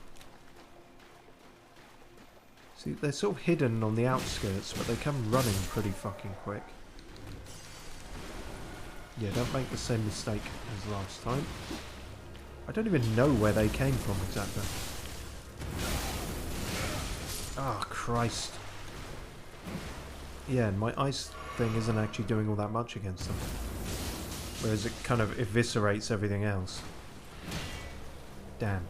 See, they're sort of hidden on the outskirts, but they come running pretty fucking quick. Yeah, don't make the same mistake as last time. I don't even know where they came from exactly. Ah, oh, Christ. Yeah, and my ice thing isn't actually doing all that much against them. Whereas it kind of eviscerates everything else. Damn.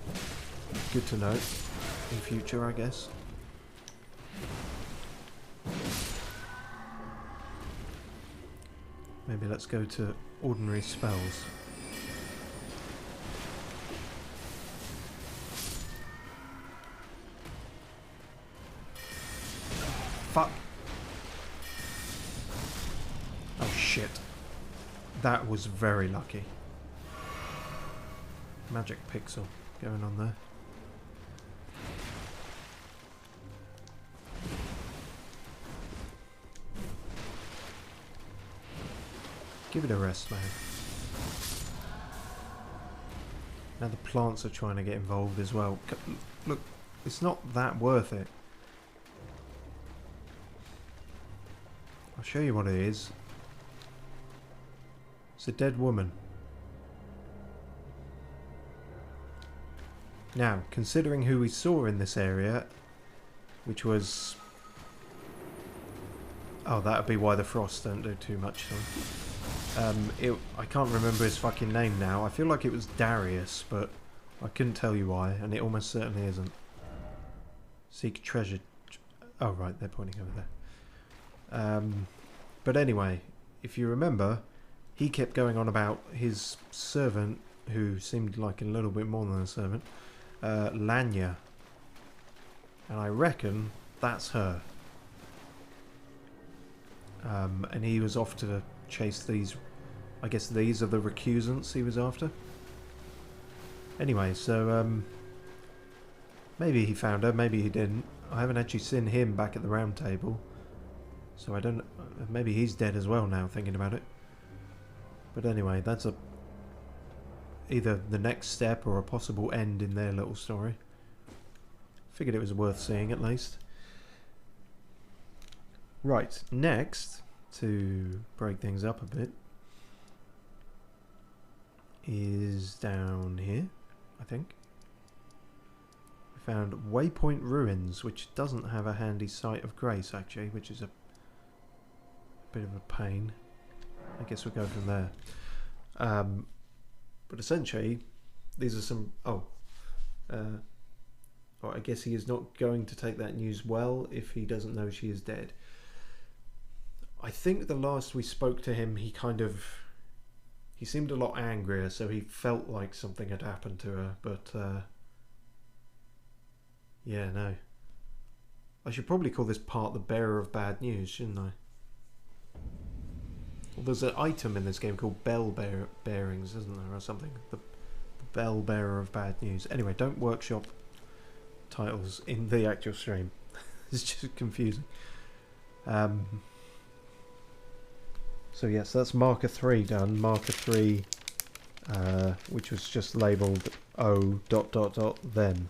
Good to know. In future, I guess. Maybe let's go to ordinary spells. Fuck. Oh shit. That was very lucky. Magic pixel going on there. Give it a rest, man. Now the plants are trying to get involved as well. Look, it's not that worth it. I'll show you what it is. It's a dead woman. Now, considering who we saw in this area, which was... Oh, that would be why the frost don't do too much to him. I can't remember his fucking name now. I feel like it was Darius, but I couldn't tell you why, and it almost certainly isn't. Seek treasure. Oh, right, they're pointing over there. But anyway, if you remember, he kept going on about his servant, who seemed like a little bit more than a servant, Lanya. And I reckon that's her. And he was off to chase these... I guess these are the recusants he was after. Anyway, so maybe he found her, maybe he didn't. I haven't actually seen him back at the round table, so I don't... Maybe he's dead as well now, thinking about it. But anyway, that's either the next step or a possible end in their little story. Figured it was worth seeing at least. Right, next, to break things up a bit, is down here, I think. We found Waypoint Ruins, which doesn't have a handy Site of Grace, actually, which is a bit of a pain. I guess we'll go from there. But essentially, these are some... Oh, I guess he is not going to take that news well if he doesn't know she is dead. I think the last we spoke to him, he seemed a lot angrier, so he felt like something had happened to her, but yeah, no. I should probably call this part the bearer of bad news, shouldn't I? Well, there's an item in this game called bell bearings, isn't there, or something? The bell bearer of bad news. Anyway, don't workshop titles in the actual stream. It's just confusing. So yes, that's marker 3 done. Marker 3, which was just labelled O ... then.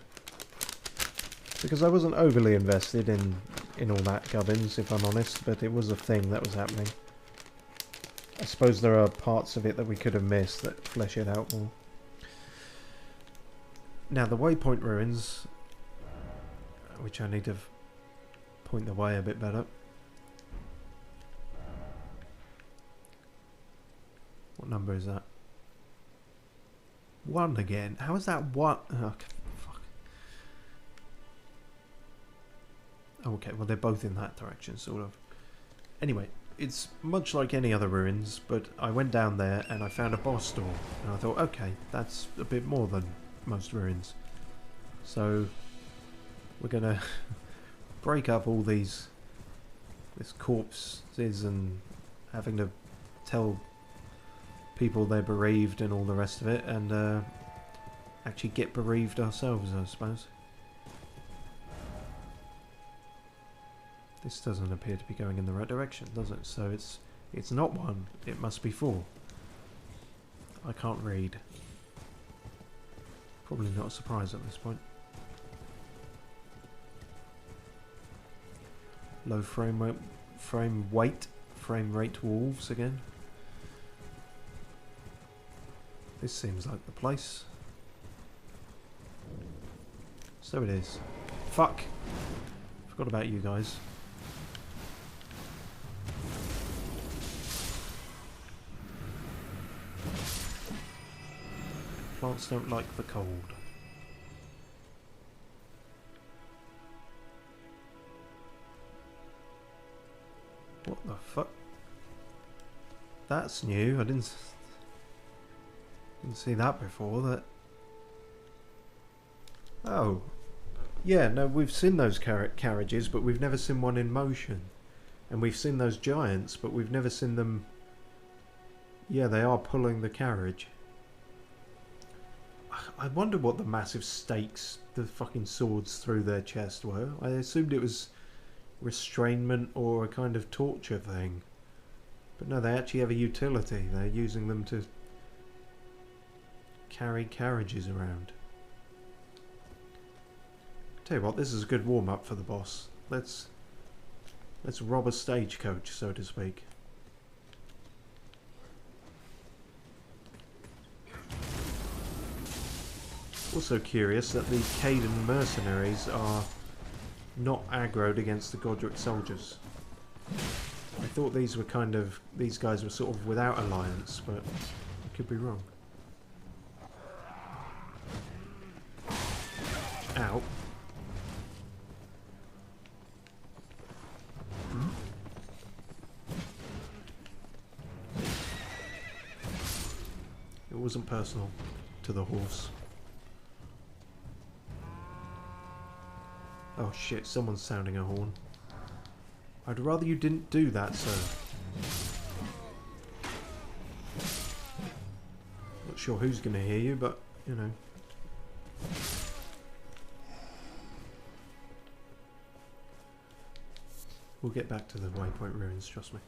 Because I wasn't overly invested in all that gubbins, if I'm honest, but it was a thing that was happening. I suppose there are parts of it that we could have missed that flesh it out more. Now the Waypoint Ruins, which I need to point the way a bit better. What number is that? 1 again. How is that 1? Oh, fuck. Oh, okay, well they're both in that direction, sort of. Anyway, it's much like any other ruins, but I went down there and I found a boss door. And I thought, okay, that's a bit more than most ruins. So, we're gonna break up all this corpses and having to tell people they're bereaved and all the rest of it, and actually get bereaved ourselves, I suppose. This doesn't appear to be going in the right direction, does it? So it's not 1, it must be 4. I can't read. Probably not a surprise at this point. Low frame rate wolves again. This seems like the place. So it is. Fuck! Forgot about you guys. Plants don't like the cold. What the fuck? That's new. I didn't see that before. That. Oh. Yeah, no, we've seen those carriages, but we've never seen one in motion. And we've seen those giants, but we've never seen them... Yeah, they are pulling the carriage. I wonder what the massive stakes, the fucking swords through their chest were. I assumed it was restrainment or a kind of torture thing. But no, they actually have a utility. They're using them to carry carriages around. Tell you what, this is a good warm-up for the boss. Let's rob a stagecoach, so to speak. Also curious that the Caden mercenaries are not aggroed against the Godric soldiers. I thought these guys were sort of without alliance, but I could be wrong. Ow. It wasn't personal to the horse. Oh shit, someone's sounding a horn. I'd rather you didn't do that, sir. Not sure who's gonna hear you, but, you know. We'll get back to the Waypoint Ruins, trust me.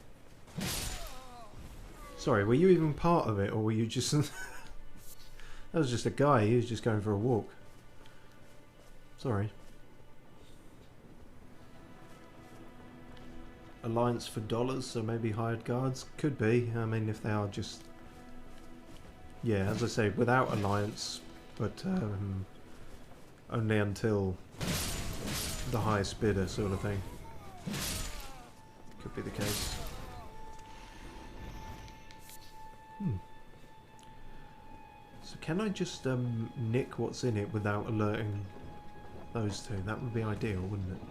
Sorry, were you even part of it, or were you just... That was just a guy, he was just going for a walk. Sorry. Alliance for dollars, so maybe hired guards? Could be. I mean, if they are just... Yeah, as I say, without alliance, but only until the highest bidder sort of thing. Could be the case. So can I just nick what's in it without alerting those two? That would be ideal, wouldn't it?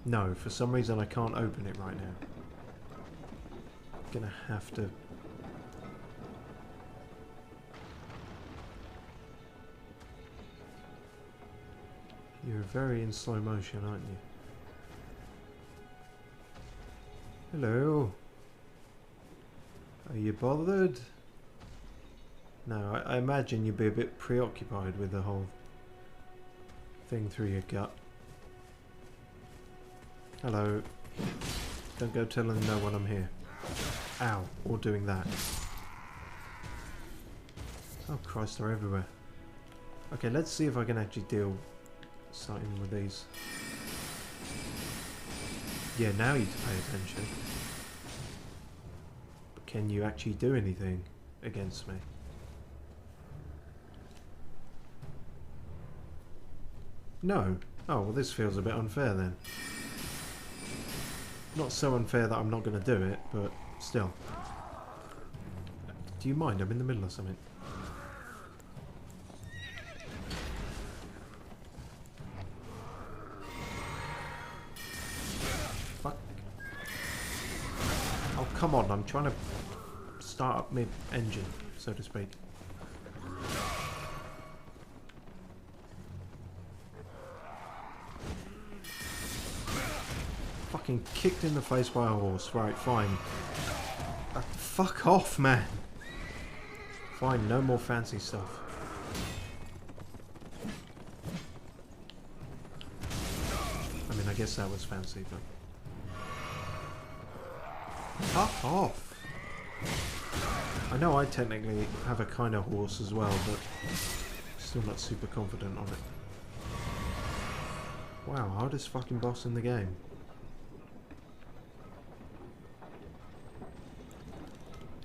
No, for some reason I can't open it right now. Gonna have to... You're very in slow motion, aren't you? Hello? Are you bothered? No, I imagine you'd be a bit preoccupied with the whole thing through your gut. Hello. Don't go telling no one I'm here. Ow. Or doing that. Oh Christ, they're everywhere. Okay, let's see if I can actually deal starting with these. Yeah, now you need to pay attention. But can you actually do anything against me? No. Oh, well this feels a bit unfair then. Not so unfair that I'm not going to do it, but still. Do you mind? I'm in the middle of something. come on, I'm trying to start up mid-engine, so to speak. Fucking kicked in the face by a horse. Right, fine. Fuck off, man. Fine, no more fancy stuff. I mean, I guess that was fancy, but... Fuck off! I know I technically have a kind of horse as well, but still not super confident on it. Wow, hardest fucking boss in the game.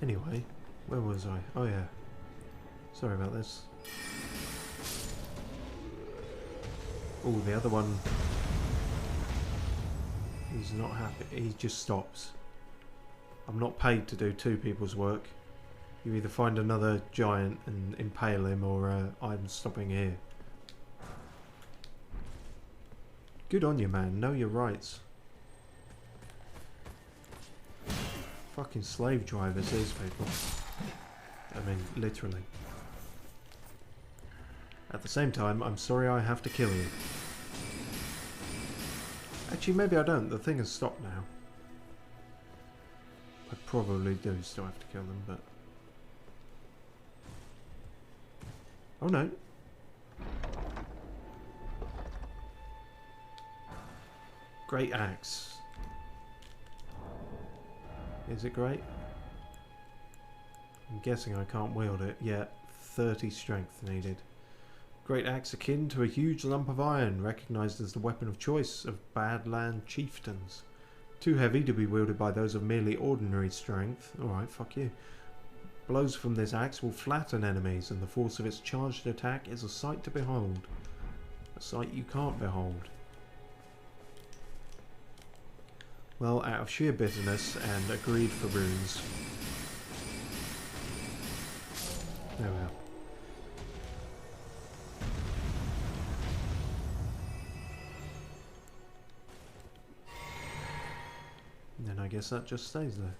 Anyway, where was I? Oh yeah. Sorry about this. Oh, the other one. He's not happy. He just stops. I'm not paid to do two people's work. You either find another giant and impale him, or I'm stopping here. Good on you, man. Know your rights. Fucking slave drivers, these people. I mean, literally. At the same time, I'm sorry I have to kill you. Actually, maybe I don't. The thing has stopped now. I probably do still have to kill them, but... Oh no. Great axe. Is it great? I'm guessing I can't wield it. Yeah, 30 strength needed. Great axe akin to a huge lump of iron, recognised as the weapon of choice of Badland chieftains. Too heavy to be wielded by those of merely ordinary strength. Alright, fuck you. Blows from this axe will flatten enemies, and the force of its charged attack is a sight to behold. A sight you can't behold. Well, out of sheer bitterness and a greed for runes. Oh well. And then I guess that just stays there.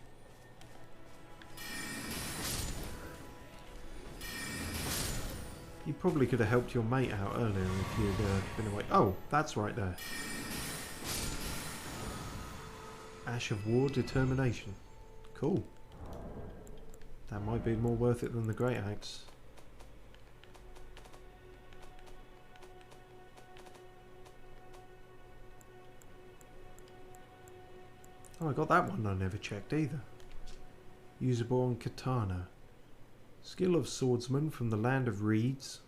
You probably could have helped your mate out earlier if you'd been away. Oh, that's right there. Ash of War Determination. Cool. That might be more worth it than the Great Axe. Oh, I got that one I never checked either. Usable on Katana. Skill of swordsman from the land of reeds.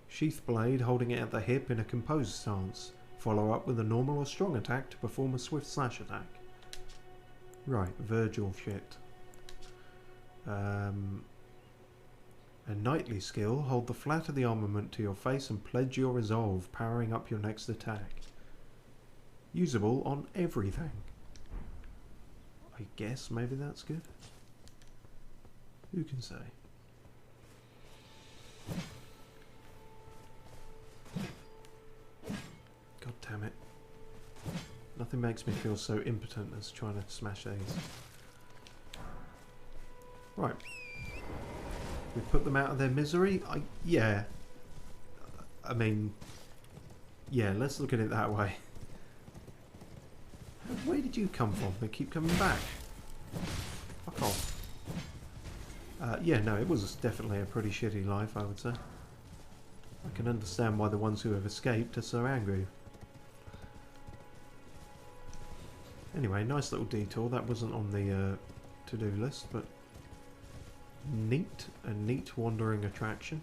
Sheath blade holding it at the hip in a composed stance. Follow up with a normal or strong attack to perform a swift slash attack. Right, Virgil shit. A knightly skill. Hold the flat of the armament to your face and pledge your resolve, powering up your next attack. Usable on everything. I guess maybe that's good. Who can say? God damn it. Nothing makes me feel so impotent as trying to smash these. Right. We put them out of their misery? Yeah. I mean... Yeah, let's look at it that way. Where did you come from? They keep coming back. Fuck off. Yeah, no, it was definitely a pretty shitty life, I would say. I can understand why the ones who have escaped are so angry. Anyway, nice little detour. That wasn't on the to-do list, but neat. A neat wandering attraction.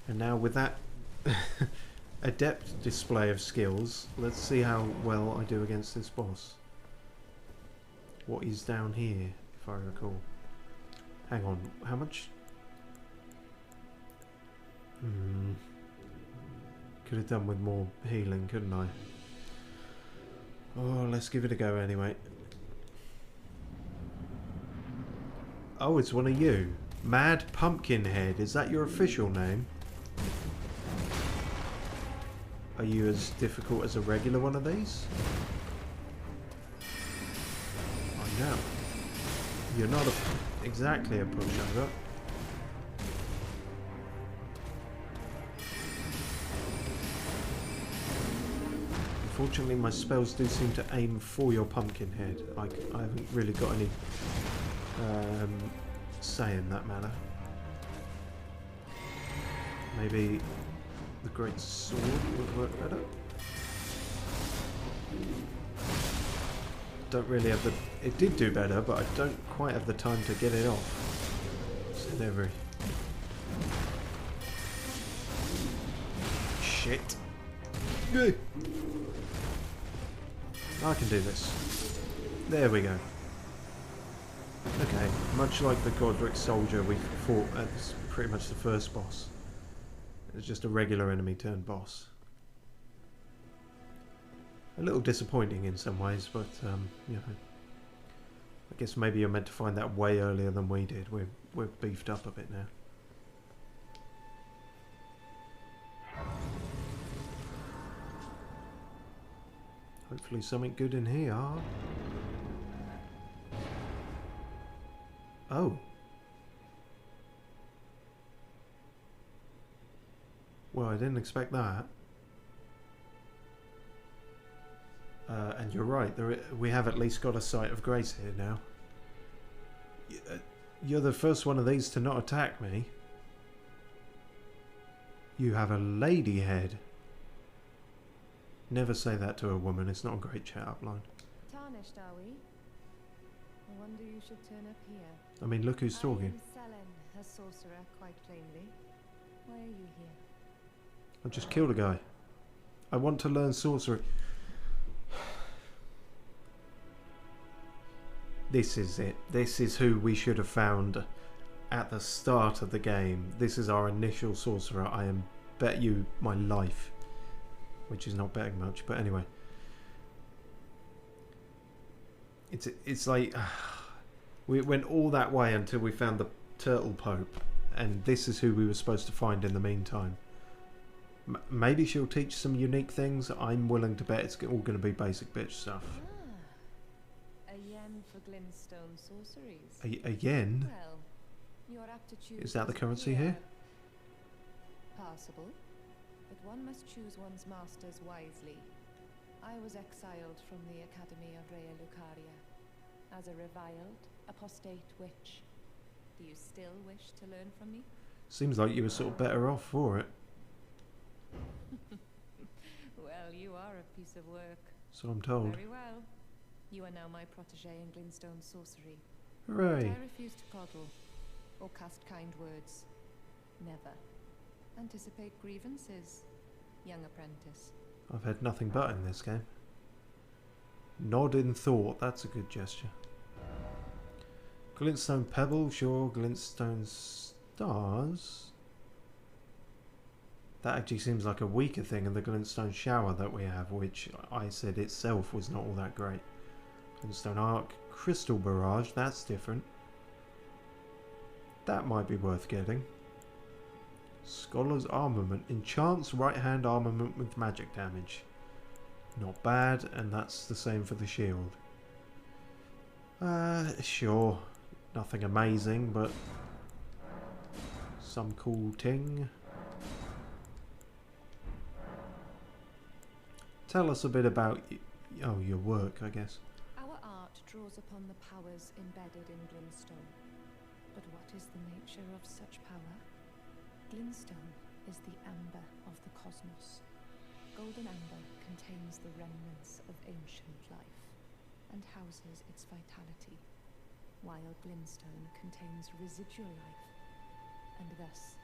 And now with that adept display of skills, let's see how well I do against this boss. What is down here, if I recall? Hang on, how much? Could have done with more healing, couldn't I? Oh, let's give it a go anyway. Oh, it's one of you. Mad Pumpkinhead, is that your official name? Are you as difficult as a regular one of these? No. You're not exactly a pushover. Unfortunately, my spells do seem to aim for your pumpkin head. I haven't really got any say in that matter. Maybe the great sword would work better. Don't really have the... It did do better, but I don't quite have the time to get it off. So they're very... Shit. I can do this. There we go. Okay, much like the Godric soldier we fought at pretty much the first boss. It's just a regular enemy turned boss. A little disappointing in some ways, but you know, I guess maybe you're meant to find that way earlier than we did. We're beefed up a bit now. Hopefully something good in here. Oh. Well, I didn't expect that. And you're right, we have at least got a sight of grace here now. You're the first one of these to not attack me. You have a lady head. Never say that to a woman, it's not a great chat-up line. Tarnished, are we? I wonder you should turn up here. I mean, look who's talking. I am Selene, a sorcerer, quite plainly. Why are you here? I just killed a guy. I want to learn sorcery. This is it. This is who we should have found at the start of the game. This is our initial sorcerer. I am bet you my life. Which is not betting much, but anyway. It's like... we went all that way until we found the Turtle Pope. And this is who we were supposed to find in the meantime. Maybe she'll teach some unique things. I'm willing to bet it's all going to be basic bitch stuff. A yen for glintstone sorceries. A yen? Well, you're apt to choose. Is that the currency here? Passable, but one must choose one's masters wisely. I was exiled from the Academy of Rea Lucaria as a reviled, apostate witch. Do you still wish to learn from me? Seems like you were sort of better off for it. Well, you are a piece of work. So I'm told. Very well. You are now my protege in glintstone sorcery. Hooray. But I refuse to coddle or cast kind words. Never. Anticipate grievances, young apprentice. I've had nothing but in this game. Nod in thought, that's a good gesture. Glintstone pebble, sure. Glintstone stars. That actually seems like a weaker thing in the glintstone shower that we have, which I said itself was not all that great. Glintstone arc, crystal barrage, that's different. That might be worth getting. Scholar's armament, enchants right hand armament with magic damage. Not bad, and that's the same for the shield. Sure. Nothing amazing, but some cool ting. Tell us a bit about your work, I guess. Our art draws upon the powers embedded in glintstone. But what is the nature of such power? Glintstone is the amber of the cosmos. Golden amber contains the remnants of ancient life and houses its vitality, while glintstone contains residual life and thus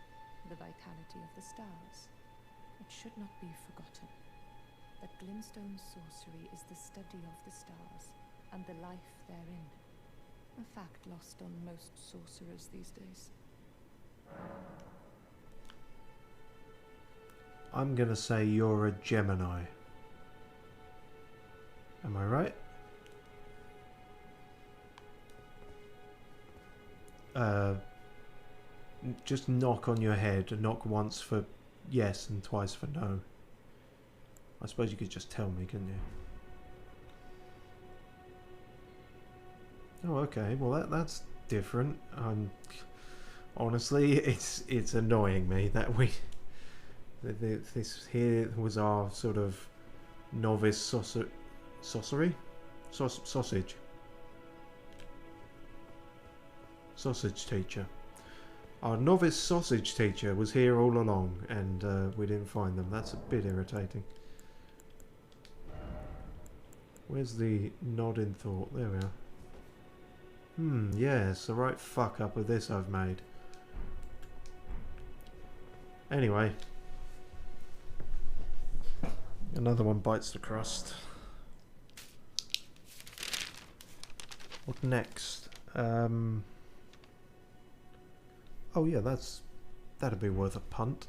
the vitality of the stars. It should not be forgotten that glintstone sorcery is the study of the stars and the life therein, a fact lost on most sorcerers these days. I'm gonna say you're a Gemini. Am I right? Just knock on your head. Knock once for yes and twice for no. I suppose you could just tell me, couldn't you? Oh, okay. Well, that's different. Honestly, it's annoying me that this here was our sort of novice sausage teacher. Our novice sausage teacher was here all along, and we didn't find them. That's a bit irritating. Where's the nod in thought? There we are. Yes, the right fuck up with this I've made. Anyway. Another one bites the crust. What next? Oh yeah, that'd be worth a punt.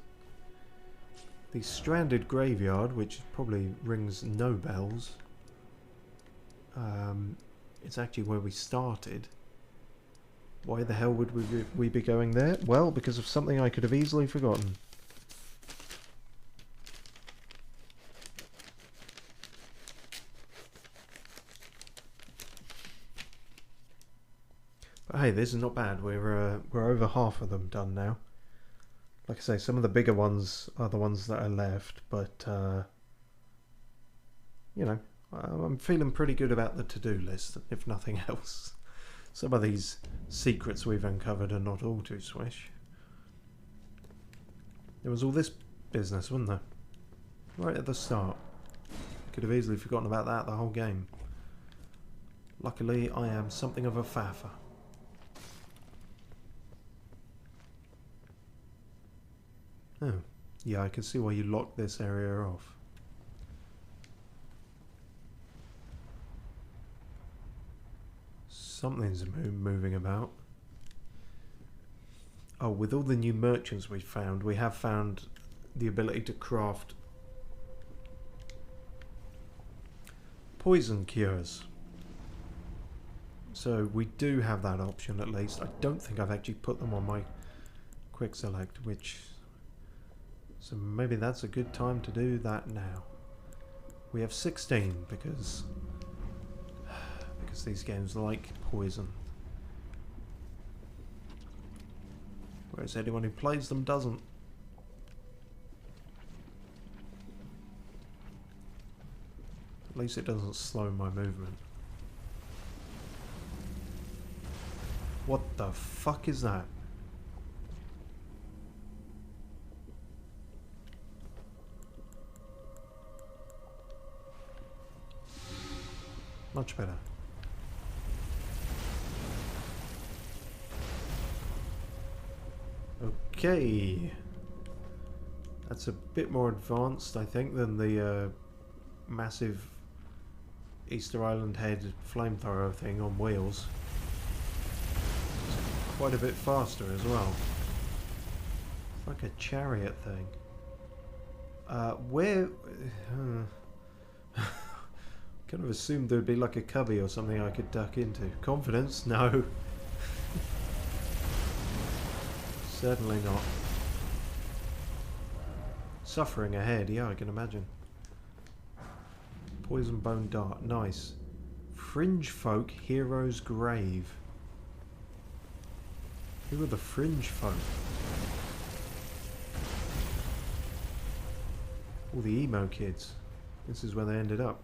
The stranded graveyard, which probably rings no bells. It's actually where we started. Why the hell would we be going there? Well, because of something I could have easily forgotten. But hey, this is not bad. We're over half of them done now. Like I say, some of the bigger ones are the ones that are left, but you know, I'm feeling pretty good about the to-do list, if nothing else. Some of these secrets we've uncovered are not all too swish. There was all this business, wasn't there? Right at the start. Could have easily forgotten about that the whole game. Luckily, I am something of a faffer. Oh, yeah, I can see why you locked this area off. Something's moving about. Oh, with all the new merchants we have found the ability to craft poison cures. So we do have that option at least. I don't think I've actually put them on my quick select, so maybe that's a good time to do that now. We have 16 because these games like poison. Whereas anyone who plays them doesn't. At least it doesn't slow my movement. What the fuck is that? Much better. Okay. That's a bit more advanced, I think, than the massive Easter Island head flamethrower thing on wheels. It's quite a bit faster as well. It's like a chariot thing. Where... kind of assumed there'd be like a cubby or something I could duck into. Confidence? No. Certainly not. Suffering ahead, yeah, I can imagine. Poison bone dart, nice. Fringe folk, hero's grave. Who are the fringe folk? All the emo kids. This is where they ended up.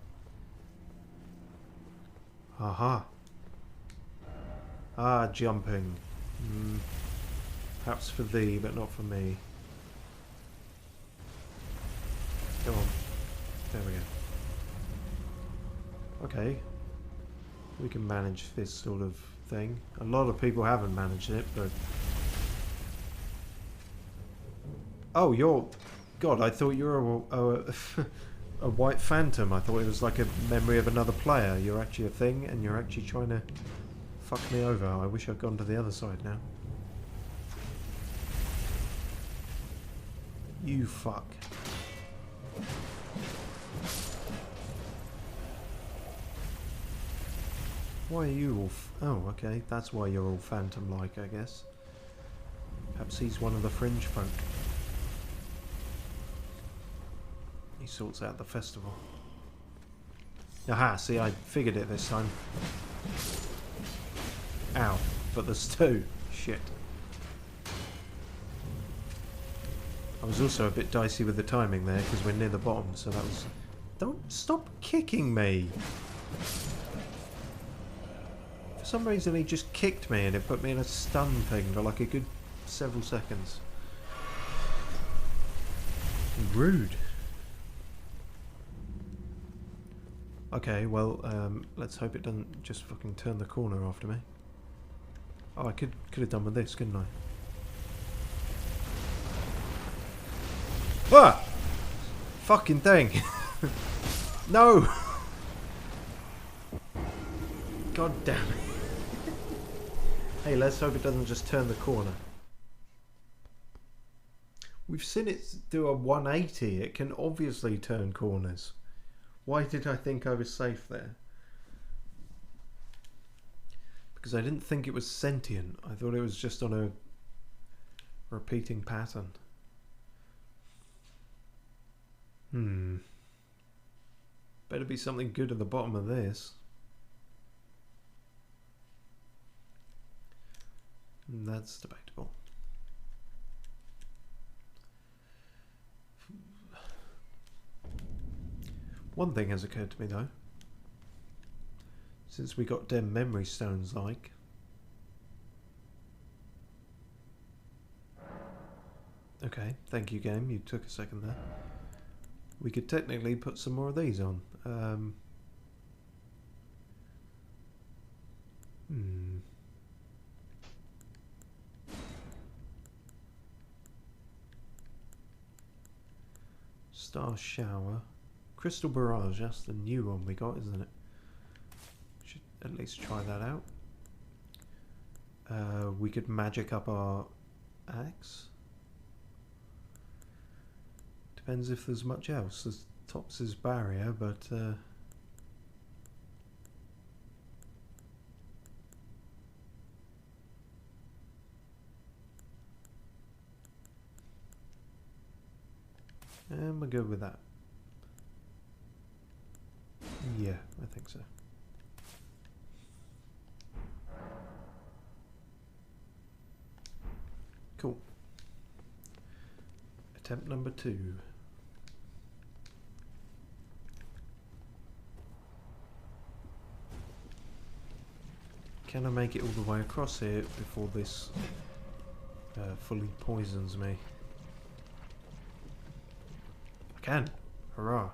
Aha. Ah, jumping. Perhaps for thee, but not for me. Come on. There we go. Okay. We can manage this sort of thing. A lot of people haven't managed it, but... Oh, you're... God, I thought you were a white phantom. I thought it was like a memory of another player. You're actually a thing, and you're actually trying to fuck me over. I wish I'd gone to the other side now. You fuck. Why are you all... Oh, okay. That's why you're all phantom-like, I guess. Perhaps he's one of the fringe folk. He sorts out the festival. Aha, see, I figured it this time. Ow. But there's two. Shit. I was also a bit dicey with the timing there because we're near the bottom, so that was... Don't stop kicking me! For some reason he just kicked me and it put me in a stun thing for like a good several seconds. Rude. Okay, well, let's hope it doesn't just fucking turn the corner after me. Oh, I could have done with this, couldn't I? Ah! Fucking thing! No! God damn it. Hey, let's hope it doesn't just turn the corner. We've seen it do a 180. It can obviously turn corners. Why did I think I was safe there? Because I didn't think it was sentient. I thought it was just on a repeating pattern. Better be something good at the bottom of this. That's debatable. One thing has occurred to me though. Since we got them memory stones like. Okay, thank you game, you took a second there. We could technically put some more of these on. Star Shower. Crystal Barrage, that's the new one we got, isn't it? Should at least try that out. We could magic up our axe. Depends if there's much else. There's Tops's barrier, but and we're good with that. Yeah, I think so. Cool. Attempt number 2. Can I make it all the way across here before this fully poisons me? I can. Hurrah.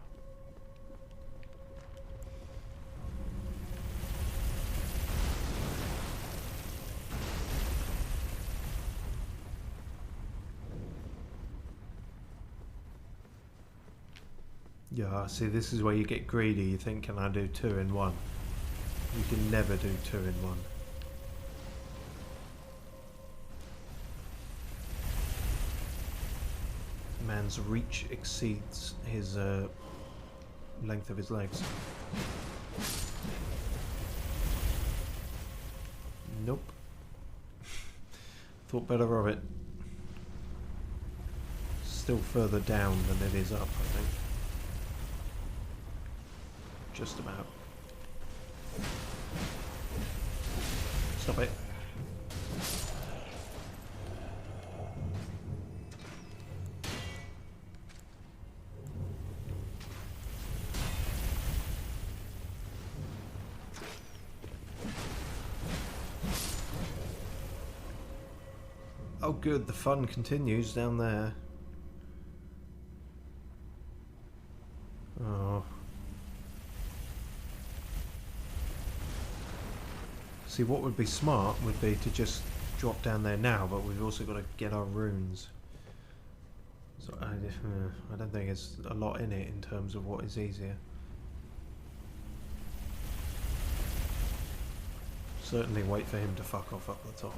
Yeah, see, this is where you get greedy. You think, can I do 2 in 1? You can never do 2 in 1. Man's reach exceeds his length of his legs. Nope. Thought better of it. Still further down than it is up, I think. Just about. Stop it. Oh good, the fun continues down there. Oh. See, what would be smart would be to just drop down there now, but we've also got to get our runes. So I don't think there's a lot in it in terms of what is easier. Certainly wait for him to fuck off up the top.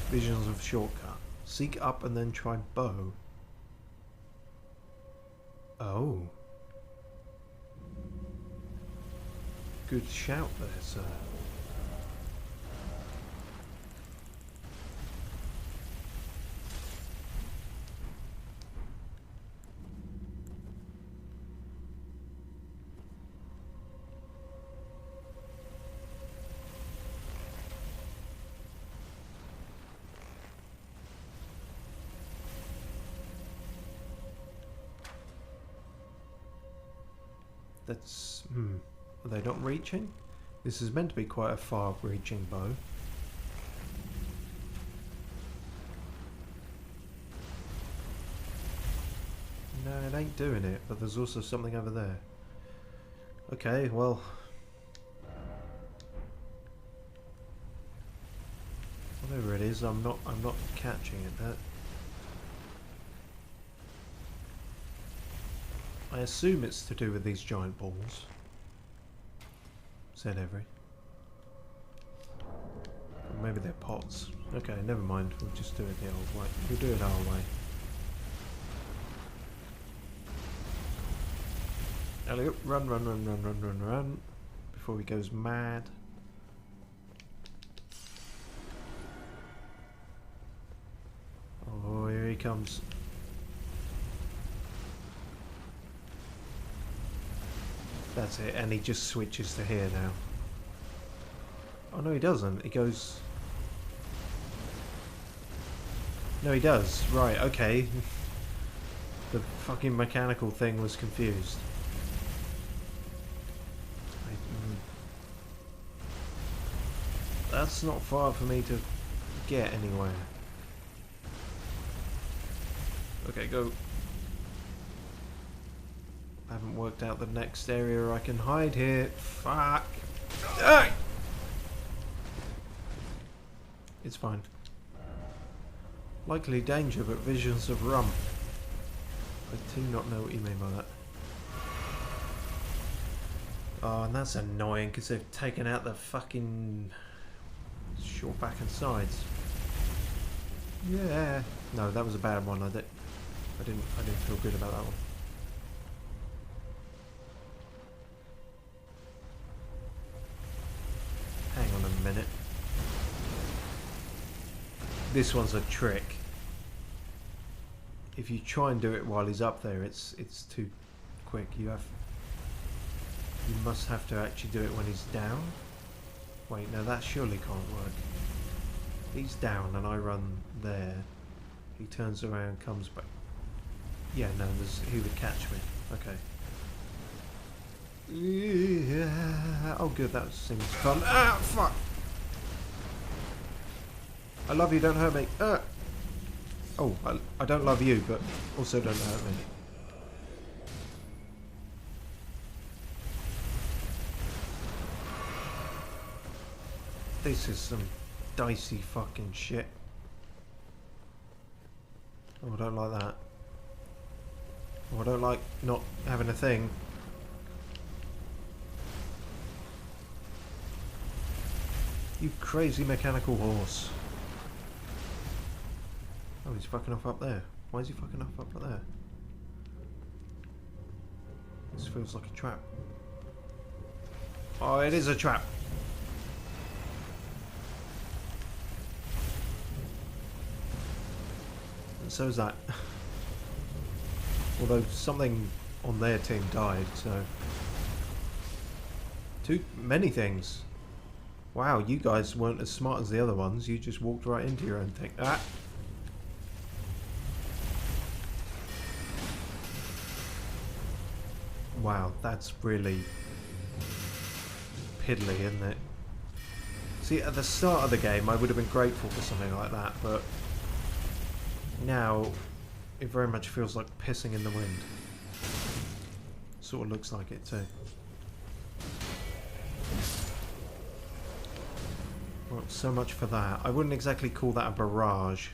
Visions of shortcut. Seek up and then try bow. Oh. Good shout there, sir. That's... Are they not reaching? This is meant to be quite a far-reaching bow. No, it ain't doing it, but there's also something over there. Okay, well... Whatever it is, I'm not catching it. I assume it's to do with these giant balls. Said every. Or maybe they're pots. Okay, never mind. We'll just do it the old way. We'll do it our way. Elliot, run, run, run, run, run, run, run. Before he goes mad. Oh, here he comes. That's it, and he just switches to here now. Oh no, he doesn't. He goes... No, he does. Right, okay. The fucking mechanical thing was confused. That's not far for me to get anywhere. Okay, go. I haven't worked out the next area I can hide here. Fuck. Ah! It's fine. Likely danger, but visions of rump. I do not know what you mean by that. Oh, and that's annoying because they've taken out the fucking short back and sides. Yeah. No, that was a bad one. I didn't feel good about that one. Hang on a minute. This one's a trick. If you try and do it while he's up there, it's too quick. You must have to actually do it when he's down. Wait, no, that surely can't work. He's down and I run there. He turns around, comes back. Yeah, no, he would catch me. Okay. Yeah. Oh, good. That seems fun. Ah, fuck! I love you. Don't hurt me. Oh, I don't love you, but also don't hurt me. This is some dicey fucking shit. Oh, I don't like that. Oh, I don't like not having a thing. You crazy mechanical horse. Oh, he's fucking off up there. Why is he fucking off up there? This feels like a trap. Oh, it is a trap. And so is that. Although something on their team died, so... Too many things. Wow, you guys weren't as smart as the other ones. You just walked right into your own thing. Ah! Wow, that's really piddly, isn't it? See, at the start of the game, I would have been grateful for something like that, but now it very much feels like pissing in the wind. Sort of looks like it too. Well, so much for that. I wouldn't exactly call that a barrage.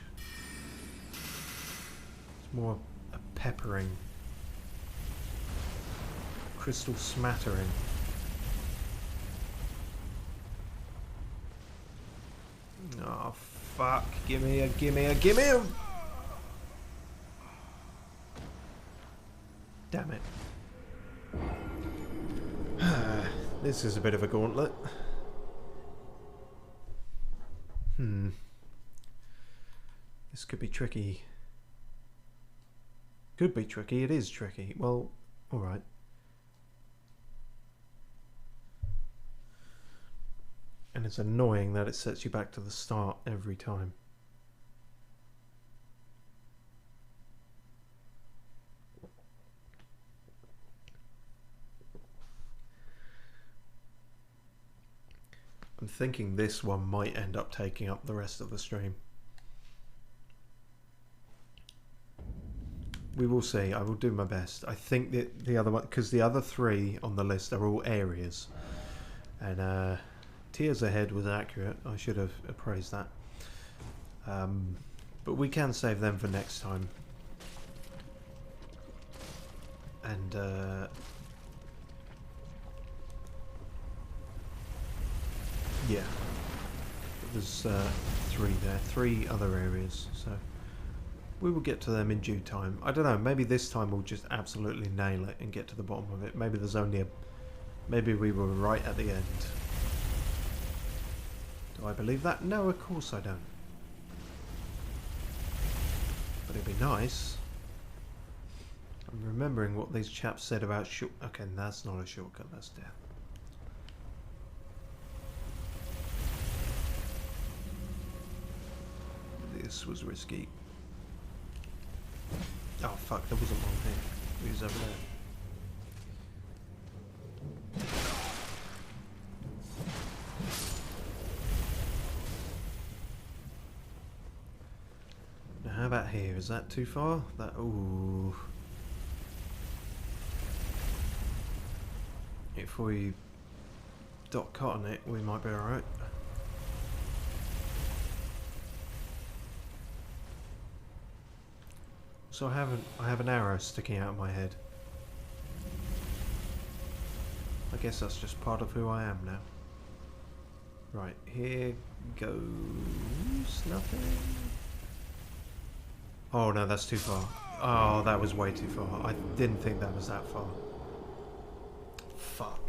It's more a peppering. Crystal smattering. Oh fuck, gimme a. Damn it. This is a bit of a gauntlet. This could be tricky. Could be tricky, it is tricky. Well, alright. And it's annoying that it sets you back to the start every time. I'm thinking this one might end up taking up the rest of the stream. We will see. I will do my best. I think that the other one, because the other three on the list are all areas, and Tears Ahead was accurate. I should have appraised that. But we can save them for next time. And yeah, there's three other areas, so we will get to them in due time. I don't know, maybe this time we'll just absolutely nail it and get to the bottom of it. Maybe there's only maybe we were right at the end. Do I believe that? No, of course I don't. But it'd be nice. I'm remembering what these chaps said about okay, that's not a shortcut, that's death. This was risky. Oh fuck, there wasn't one here. He was over there. Now how about here? Is that too far? That ooh. If we dot cut on it, we might be alright. So I have an arrow sticking out of my head. I guess that's just part of who I am now. Right, here goes nothing. Oh no, that's too far. Oh, that was way too far. I didn't think that was that far. Fuck.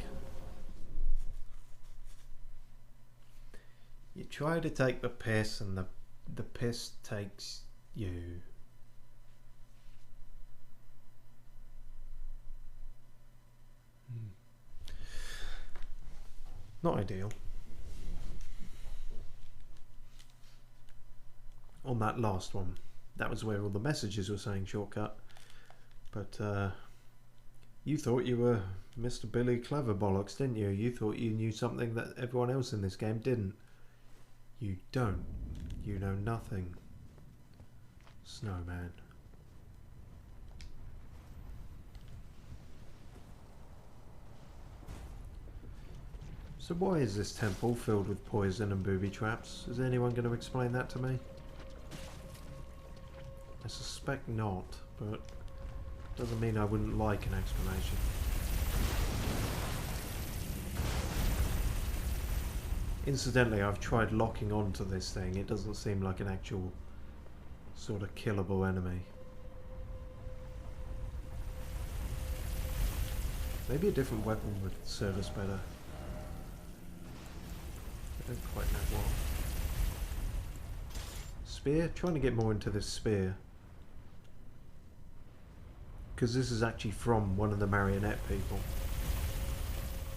You try to take the piss and the piss takes you. Not ideal. On that last one, that was where all the messages were saying shortcut. But you thought you were Mr. Billy Cleverbollocks, didn't you? You thought you knew something that everyone else in this game didn't. You don't. You know nothing. Snowman. So why is this temple filled with poison and booby traps? Is anyone going to explain that to me? I suspect not, but doesn't mean I wouldn't like an explanation. Incidentally, I've tried locking onto this thing. It doesn't seem like an actual sort of killable enemy. Maybe a different weapon would serve us better. I don't quite know what. Spear? Trying to get more into this spear. Because this is actually from one of the marionette people.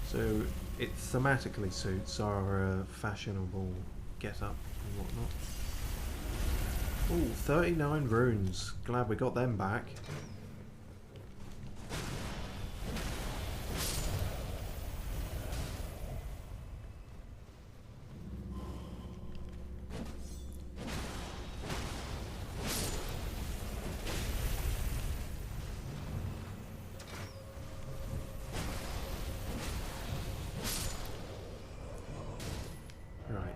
So it thematically suits our fashionable get-up and whatnot. Ooh, 39 runes. Glad we got them back.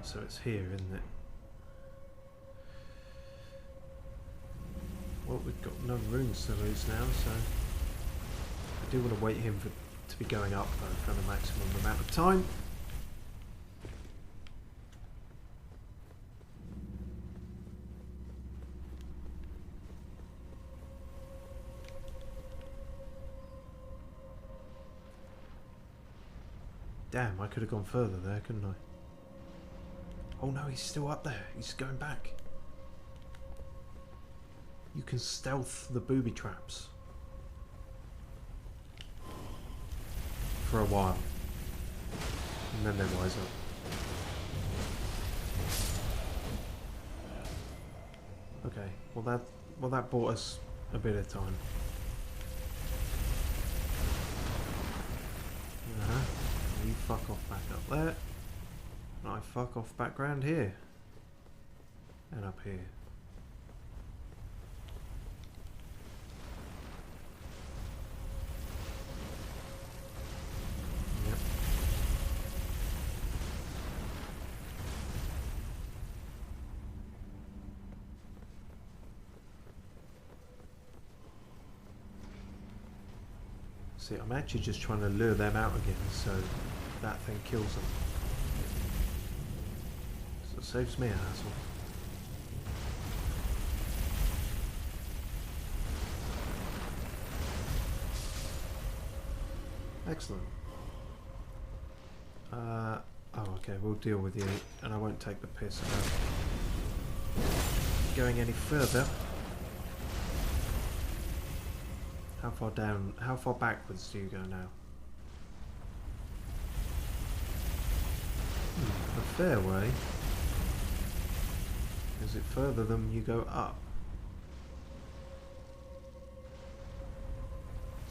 So it's here, isn't it? Well, we've got no runes to lose now, so I do want to wait him to be going up though for the maximum amount of time. Damn, I could have gone further there, couldn't I? Oh no, he's still up there. He's going back. You can stealth the booby traps. For a while. And then they rise up. Okay, well that bought us a bit of time. You fuck off back up there. And I fuck off background here. And up here. Yep. See, I'm actually just trying to lure them out again so that thing kills them. So it saves me a hassle. Excellent. Oh, okay, we'll deal with you, and I won't take the piss about going any further. How far down, how far backwards do you go now? A fair way. Is it further than you go up?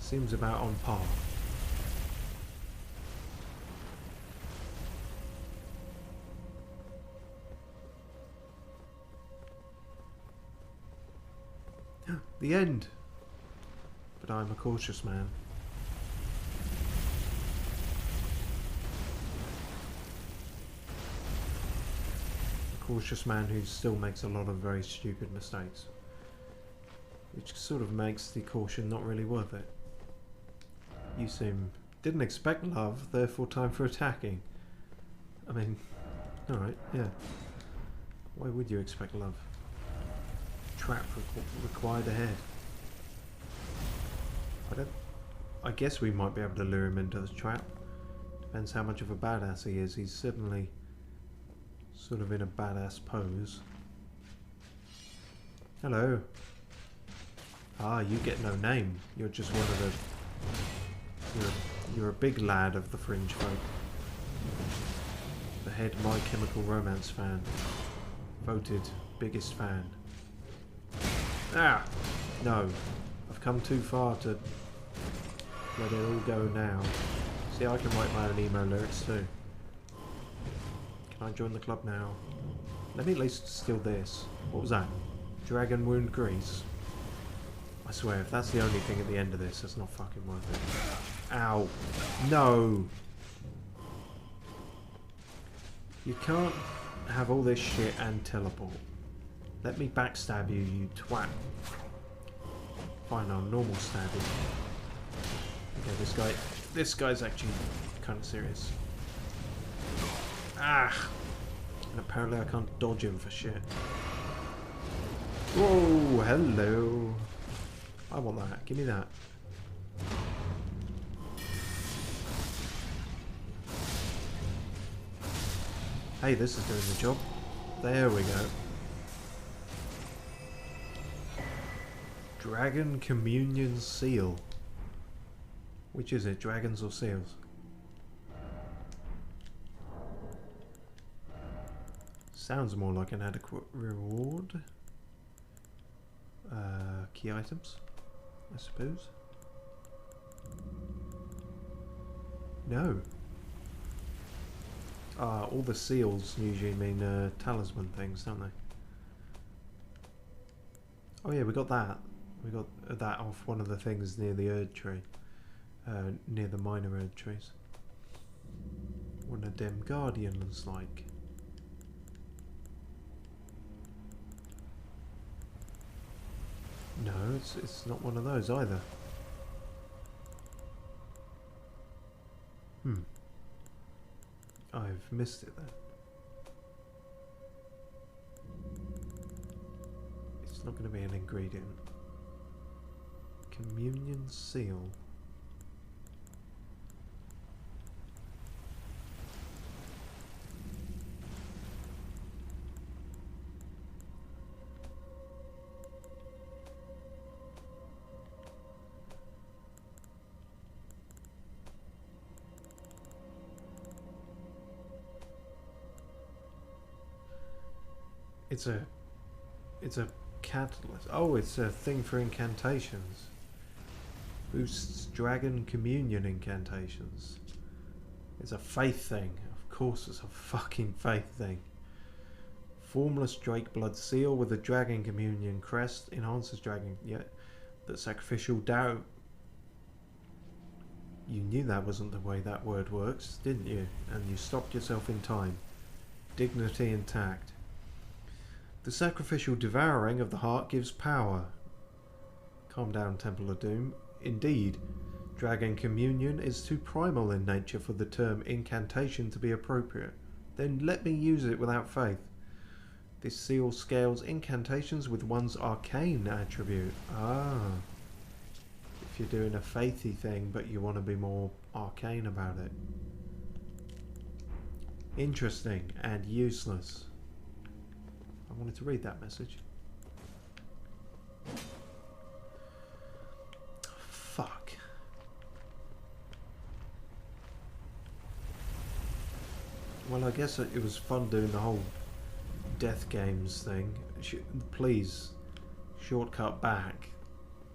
Seems about on par. The end. But I'm a cautious man. A cautious man who still makes a lot of very stupid mistakes. Which sort of makes the caution not really worth it. You didn't expect love, therefore time for attacking. I mean, alright, yeah. Why would you expect love? Trap required ahead. I guess we might be able to lure him into the trap. Depends how much of a badass he is. He's certainly sort of in a badass pose. Hello. Ah, you get no name. You're just one of the... You're a big lad of the fringe folk. The head My Chemical Romance fan. Voted biggest fan. Ah! No. I've come too far to let it all go now. See, I can write my own emo lyrics too. Can I join the club now? Let me at least steal this. What was that? Dragon Wound Grease? I swear, if that's the only thing at the end of this, that's not fucking worth it. Ow. No! You can't have all this shit and teleport. Let me backstab you, you twat. Fine, I'll normal stab you. Okay, this guy's actually kind of serious. Ah! And apparently I can't dodge him for shit. Whoa, hello. I want that. Give me that. Hey, this is doing the job. There we go. Dragon Communion Seal. Which is it, dragons or seals? Sounds more like an adequate reward. Key items, I suppose. No. All the seals usually mean talisman things, don't they? Oh yeah, we got that. We got that off one of the things near the Erd tree. Near the minor Erd trees. What a dem guardian looks like. No, it's not one of those either. I've missed it then. It's not going to be an ingredient. Communion seal. It's a catalyst. Oh, it's a thing for incantations. Boosts dragon communion incantations. It's a faith thing, of course it's a fucking faith thing. Formless Drake blood seal with a dragon communion crest enhances dragon. Yeah, the sacrificial doubt. You knew that wasn't the way that word works, didn't you? And you stopped yourself in time. Dignity intact. The sacrificial devouring of the heart gives power. Calm down, Temple of Doom. Indeed, dragon communion is too primal in nature for the term incantation to be appropriate. Then let me use it without faith. This seal scales incantations with one's arcane attribute. Ah. If you're doing a faithy thing but you want to be more arcane about it. Interesting and useless. I wanted to read that message. Fuck. Well, I guess it was fun doing the whole death games thing. Please, shortcut back.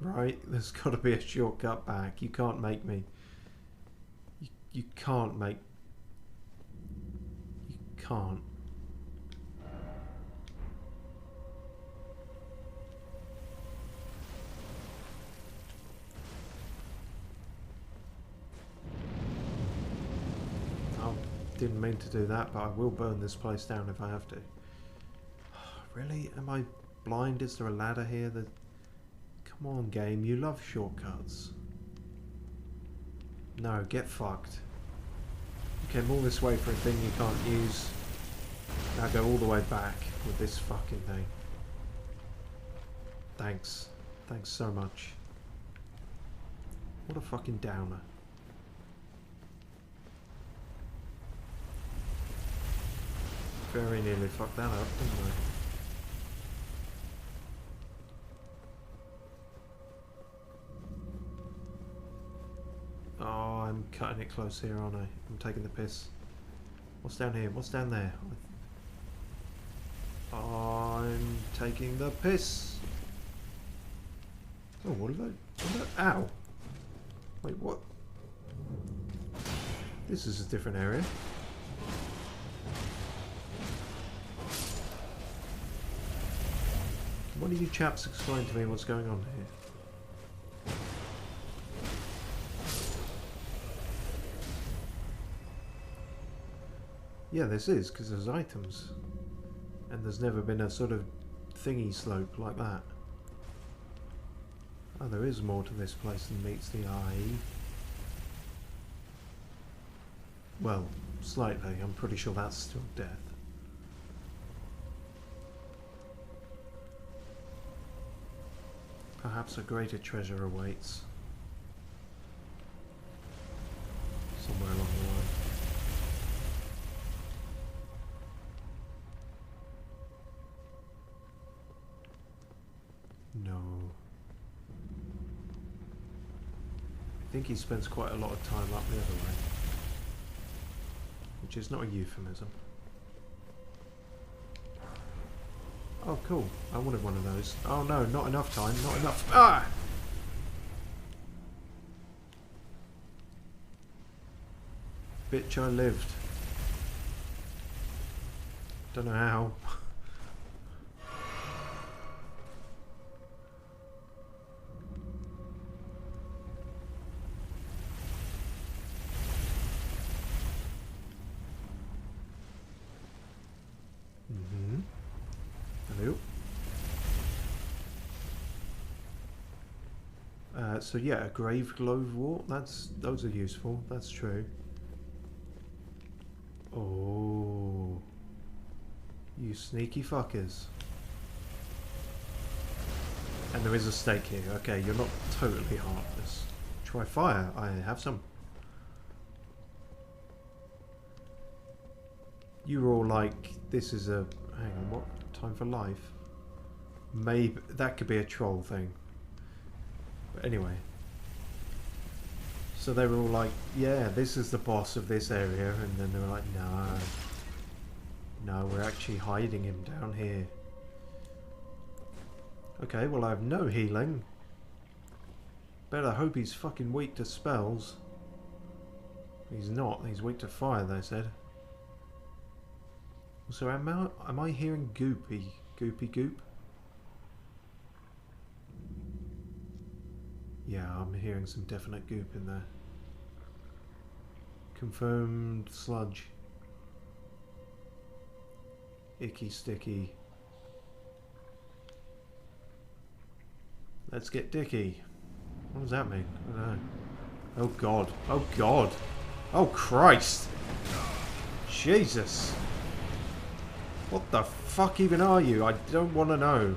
Right? There's got to be a shortcut back. You can't make me... You can't make... You can't. Oh, didn't mean to do that, but I will burn this place down if I have to. Really? Am I blind? Is there a ladder here that... Come on, game, you love shortcuts. No, get fucked. You came all this way for a thing you can't use. Now go all the way back with this fucking thing. Thanks. Thanks so much. What a fucking downer. Very nearly fucked that up, didn't I? Oh, I'm cutting it close here, aren't I? I'm taking the piss. What's down here? What's down there? I'm taking the piss. Oh, what did I... Ow! Wait, what? This is a different area. One of you chaps explain to me what's going on here. Yeah, this is, because there's items. And there's never been a sort of thingy slope like that. Oh, there is more to this place than meets the eye. Well, slightly. I'm pretty sure that's still death. Perhaps a greater treasure awaits. Somewhere along the line. No. I think he spends quite a lot of time up the other way. Which is not a euphemism. Oh, cool. I wanted one of those. Oh no, not enough time. Not enough. Ah! Bitch, I lived. Don't know how. So yeah, a grave glove wart. Those are useful. That's true. Oh, you sneaky fuckers! And there is a stake here. Okay, you're not totally heartless. Try fire. I have some. You were all like, "This is a hang on. What time for life?" Maybe that could be a troll thing. But anyway, so they were all like, yeah, this is the boss of this area, and then they were like, no, we're actually hiding him down here. Okay, well I have no healing. Better hope he's fucking weak to spells. He's not, he's weak to fire, they said. So am I hearing goopy goop? Yeah, I'm hearing some definite goop in there. Confirmed sludge. Icky sticky. Let's get dicky. What does that mean? I don't know. Oh god. Oh god. Oh Christ. Jesus. What the fuck even are you? I don't want to know.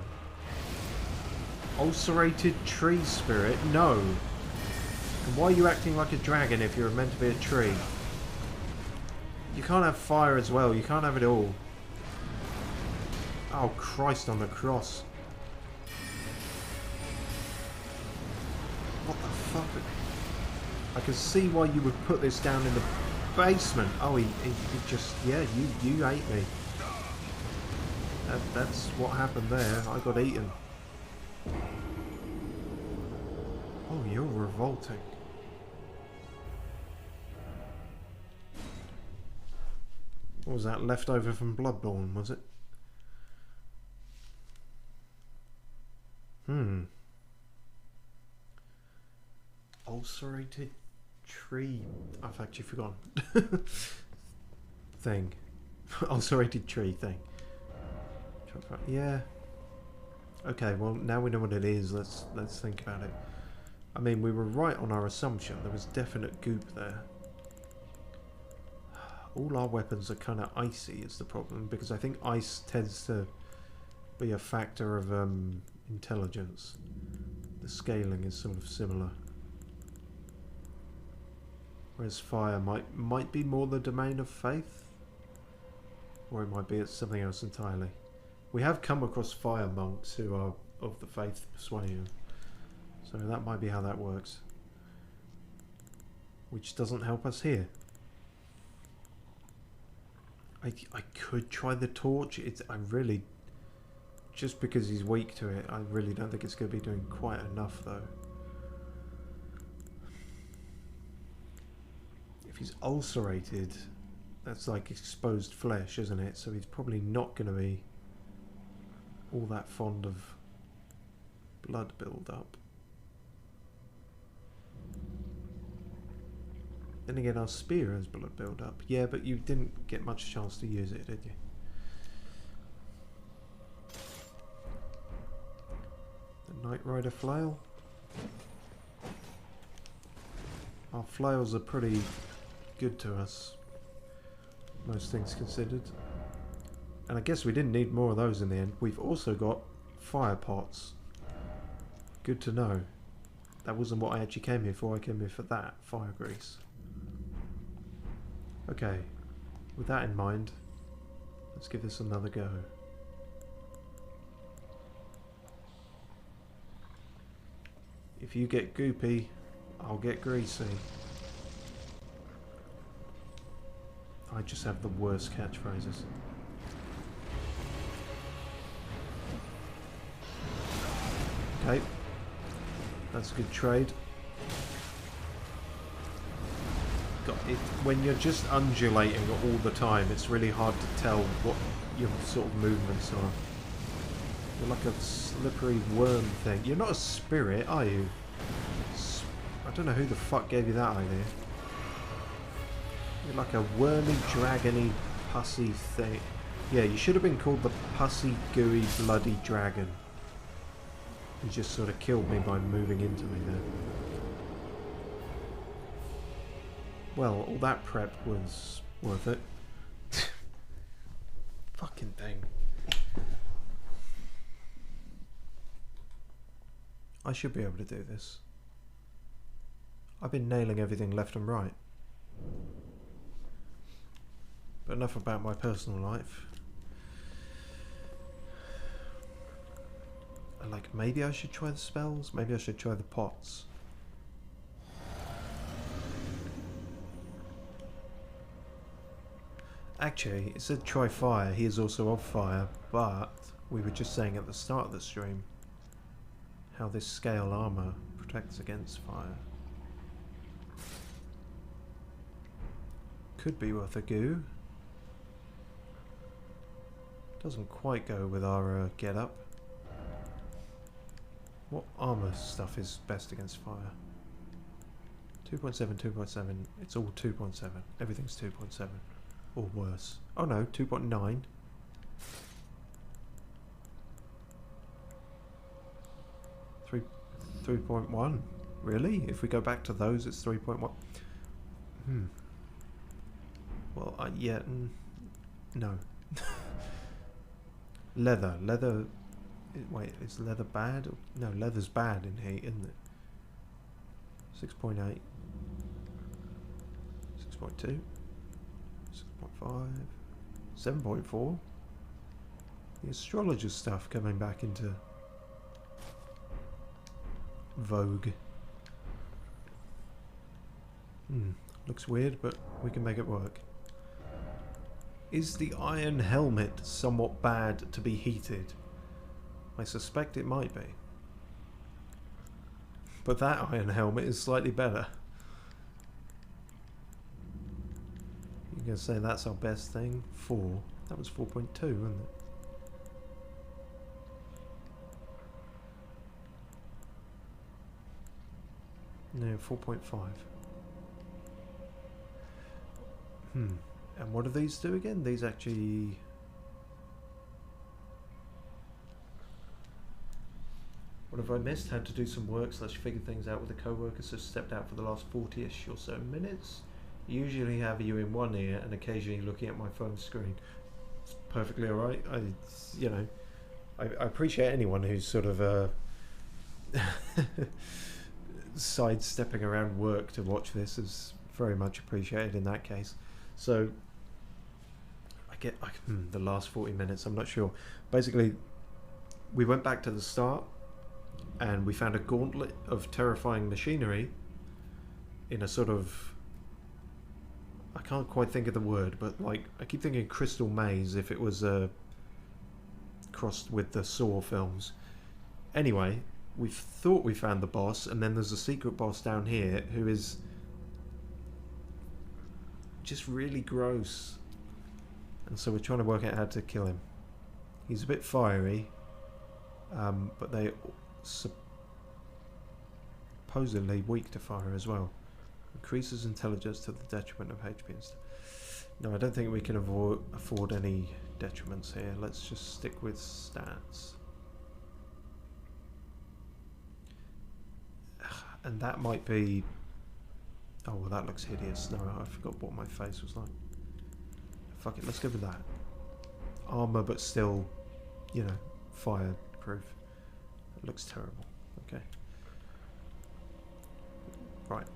Ulcerated tree spirit? No. And why are you acting like a dragon if you're meant to be a tree? You can't have fire as well. You can't have it all. Oh Christ on the cross. What the fuck? I can see why you would put this down in the basement. Oh, he just... Yeah, you ate me. That's what happened there. I got eaten. Oh, you're revolting. What was that? Left over from Bloodborne, was it? Ulcerated tree. I've actually forgotten. Thing. Ulcerated tree thing. Yeah. Okay, well now we know what it is. Let's think about it. I mean, we were right on our assumption. There was definite goop there. All our weapons are kind of icy is the problem, because I think ice tends to be a factor of intelligence. The scaling is sort of similar. Whereas fire might be more the domain of faith, or it might be it's something else entirely. We have come across fire monks who are of the faith persuasion, so that might be how that works. Which doesn't help us here. I could try the torch. I really, just because he's weak to it, I really don't think it's going to be doing quite enough though. If he's ulcerated, that's like exposed flesh, isn't it? So he's probably not going to be all that fond of blood build-up. Then again, our spear has blood build-up. Yeah, but you didn't get much chance to use it, did you? The Knight Rider flail. Our flails are pretty good to us, most things considered. And I guess we didn't need more of those in the end. We've also got fire pots. Good to know. That wasn't what I actually came here for. I came here for that, fire grease. Okay, with that in mind, let's give this another go. If you get goopy, I'll get greasy. I just have the worst catchphrases. Okay, that's a good trade. When you're just undulating all the time, it's really hard to tell what your sort of movements are. You're like a slippery worm thing. You're not a spirit, are you? I don't know who the fuck gave you that idea. You're like a wormy, dragony, pussy thing. Yeah, you should have been called the pussy, gooey, bloody dragon. You just sort of killed me by moving into me there. Well, all that prep was worth it. Fucking thing. I should be able to do this. I've been nailing everything left and right. But enough about my personal life. Like, maybe I should try the spells? Maybe I should try the pots. Actually, it said try fire. He is also of fire, but we were just saying at the start of the stream how this scale armor protects against fire. Could be worth a go. Doesn't quite go with our get up. What armor stuff is best against fire? 2.7, 2.7. It's all 2.7. Everything's 2.7. Or worse. Oh no, 2.9. 3.1. Really? If we go back to those, it's 3.1. Well, yeah, no. Leather. Wait, is leather bad? No, leather's bad in heat, isn't it? 6.8. 6.2. 6.5. 7.4. The astrologer stuff coming back into vogue. Looks weird, but we can make it work. Is the iron helmet somewhat bad to be heated? I suspect it might be. But that iron helmet is slightly better. You can say that's our best thing. 4. That was 4.2, wasn't it? No, 4.5. And what do these do again? These actually... What have I missed? Had to do some work / figure things out with a co-worker, so stepped out for the last 40-ish or so minutes. Usually have you in one ear and occasionally looking at my phone screen. It's perfectly alright. I appreciate anyone who's sort of sidestepping around work to watch this is very much appreciated in that case. So I get the last 40 minutes, I'm not sure. Basically, we went back to the start and we found a gauntlet of terrifying machinery in a sort of, I can't quite think of the word, but like I keep thinking Crystal Maze if it was crossed with the Saw films. Anyway, we thought we found the boss, and then there's a secret boss down here who is just really gross, and so we're trying to work out how to kill him. He's a bit fiery, but they supposedly weak to fire as well. Increases intelligence to the detriment of HP and stuff. No, I don't think we can afford any detriments here. Let's just stick with stats. And that might be... Oh, well, that looks hideous. No, I forgot what my face was like. Fuck it, let's go with that. Armor, but still, you know, fireproof. It looks terrible. Okay. Right.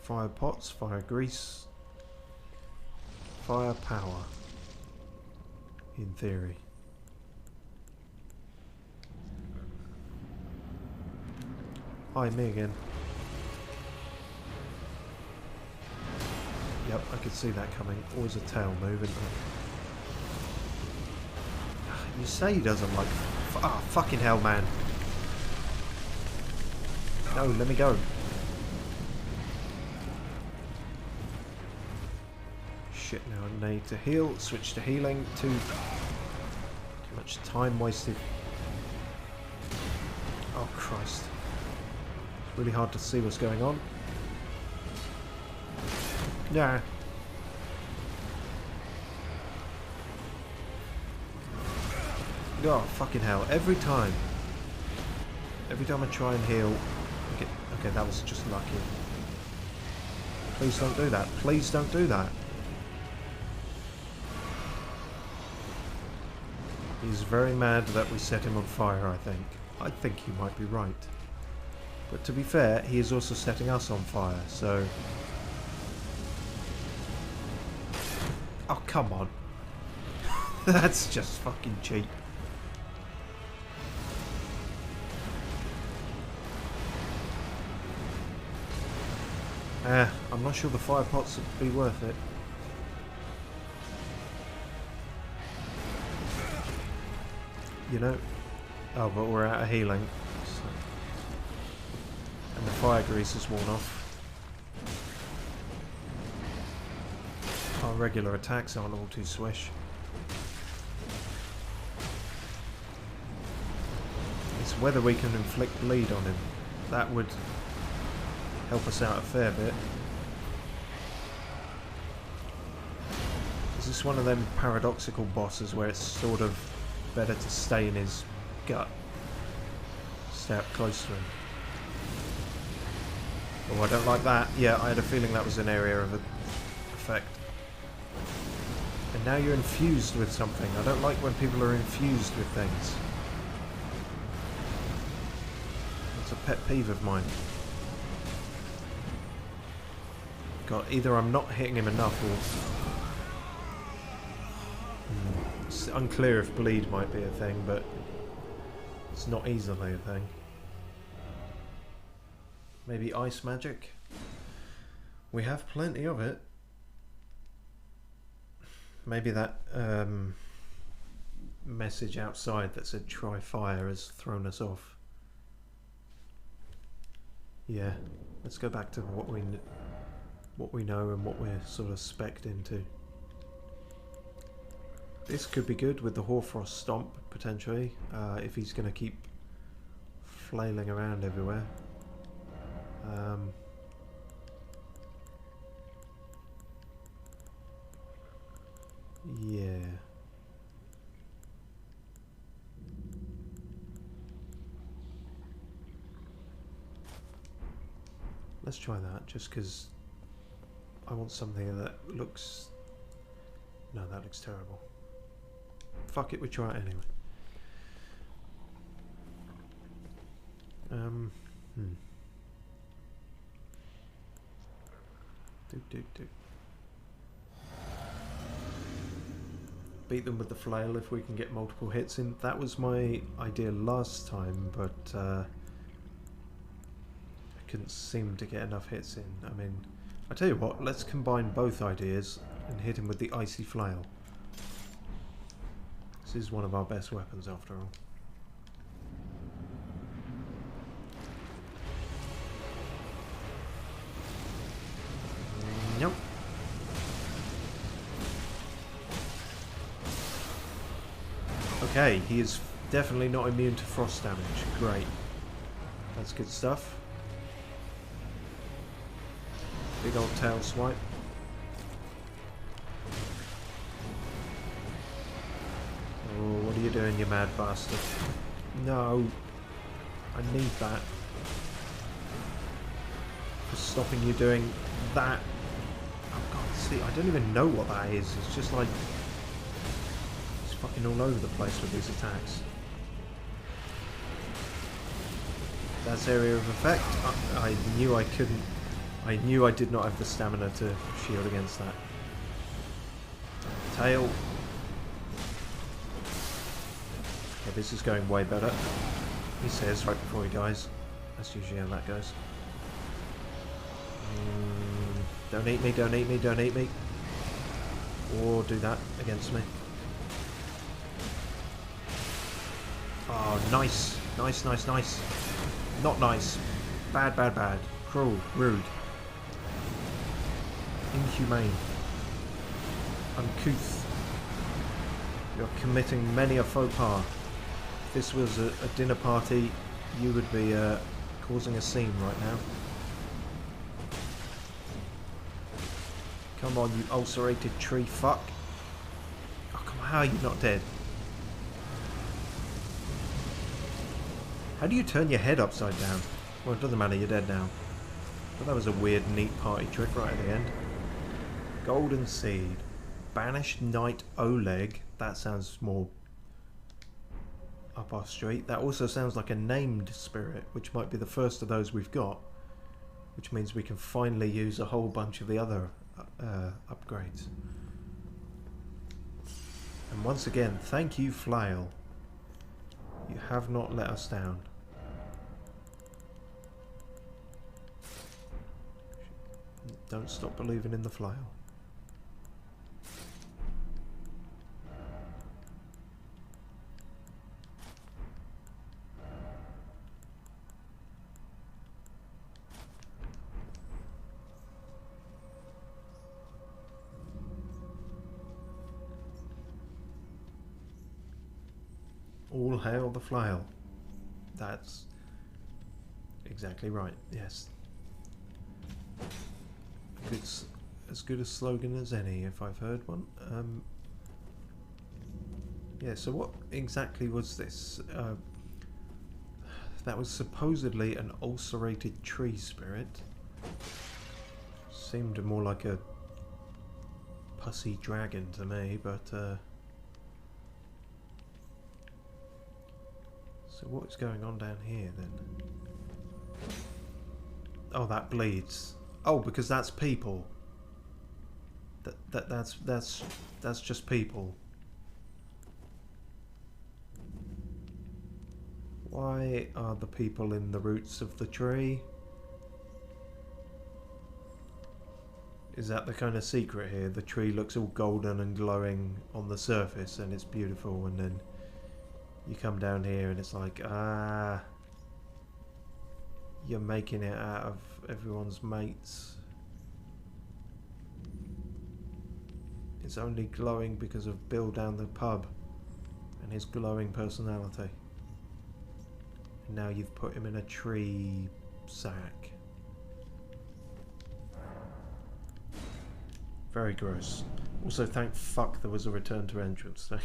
Fire pots, fire grease, fire power. In theory. Hi, me again. Yep, I could see that coming. Always a tail move, isn't it? You say he doesn't like... Ah, fucking hell, man. No, let me go. Shit, now I need to heal. Switch to healing. Too much time wasted. Oh, Christ. It's really hard to see what's going on. Yeah. Oh, fucking hell. Every time I try and heal... Okay, that was just lucky. Please don't do that. Please don't do that. He's very mad that we set him on fire, I think. I think he might be right. But to be fair, he is also setting us on fire, so... Oh, come on. That's just fucking cheap. I'm not sure the fire pots would be worth it. You know? Oh, but we're out of healing. So. And the fire grease is worn off. Our regular attacks aren't all too swish. whether we can inflict bleed on him. That would help us out a fair bit. Is this one of them paradoxical bosses where it's sort of better to stay in his gut? Stay up close to him. Oh, I don't like that. Yeah, I had a feeling that was an area of effect. And now you're infused with something. I don't like when people are infused with things. It's a pet peeve of mine. God, either I'm not hitting him enough or... It's unclear if bleed might be a thing, but it's not easily a thing. Maybe ice magic? We have plenty of it. Maybe that message outside that said try fire has thrown us off. Yeah, let's go back to what we know and what we're sort of spec'd into. This could be good with the Hoarfrost Stomp, potentially, if he's going to keep flailing around everywhere. Yeah. Let's try that, just because I want something that looks... No, that looks terrible. Fuck it, we try it anyway. Beat them with the flail if we can get multiple hits in. That was my idea last time, but I couldn't seem to get enough hits in. I mean, I tell you what, let's combine both ideas and hit him with the icy flail. This is one of our best weapons after all. Nope. Okay, he is definitely not immune to frost damage. Great. That's good stuff. Big old tail swipe. Oh, what are you doing, you mad bastard? No. I need that. For stopping you doing that. Oh god, see, I don't even know what that is. It's just like... It's fucking all over the place with these attacks. That's area of effect. I knew I couldn't... I knew I did not have the stamina to shield against that. Tail. Okay, this is going way better. He says right before he dies. That's usually how that goes. Don't eat me, don't eat me, don't eat me. Or do that against me. Oh, nice. Nice, nice, nice. Not nice. Bad, bad, bad. Cruel, rude. Inhumane. Uncouth. You're committing many a faux pas. If this was a dinner party, you would be causing a scene right now. Come on, you ulcerated tree fuck. Oh, come on, how are you not dead? How do you turn your head upside down? Well, it doesn't matter, you're dead now. But that was a weird, neat party trick right at the end. Golden Seed. Banished Knight Oleg. That sounds more up our street. That also sounds like a named spirit, which might be the first of those we've got. Which means we can finally use a whole bunch of the other upgrades. And once again, thank you, Flail. You have not let us down. Don't stop believing in the flail. All hail the flail. That's exactly right, yes. It's as good a slogan as any, if I've heard one. Yeah, so what exactly was this? That was supposedly an ulcerated tree spirit. Seemed more like a pussy dragon to me, but so what's going on down here then? Oh, that bleeds. Oh, because that's people. That's just people. Why are the people in the roots of the tree? Is that the kind of secret here? The tree looks all golden and glowing on the surface and it's beautiful, and then you come down here and it's like, ah, you're making it out of everyone's mates. It's only glowing because of Bill down the pub and his glowing personality. And now you've put him in a tree sack. Very gross. Also, thank fuck there was a return to entrance thing.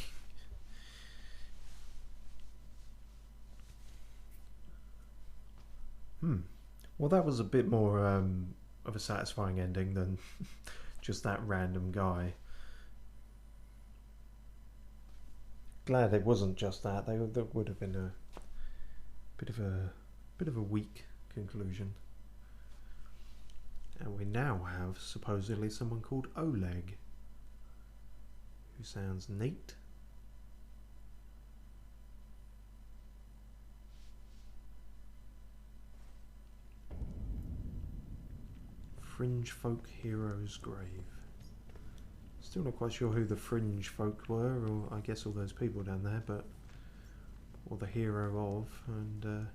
Well, that was a bit more of a satisfying ending than just that random guy. Glad it wasn't just that. That would have been a bit of a weak conclusion. And we now have supposedly someone called Oleg, who sounds neat. Fringe folk hero's grave. Still not quite sure who the fringe folk were, or I guess all those people down there, but or the hero of, and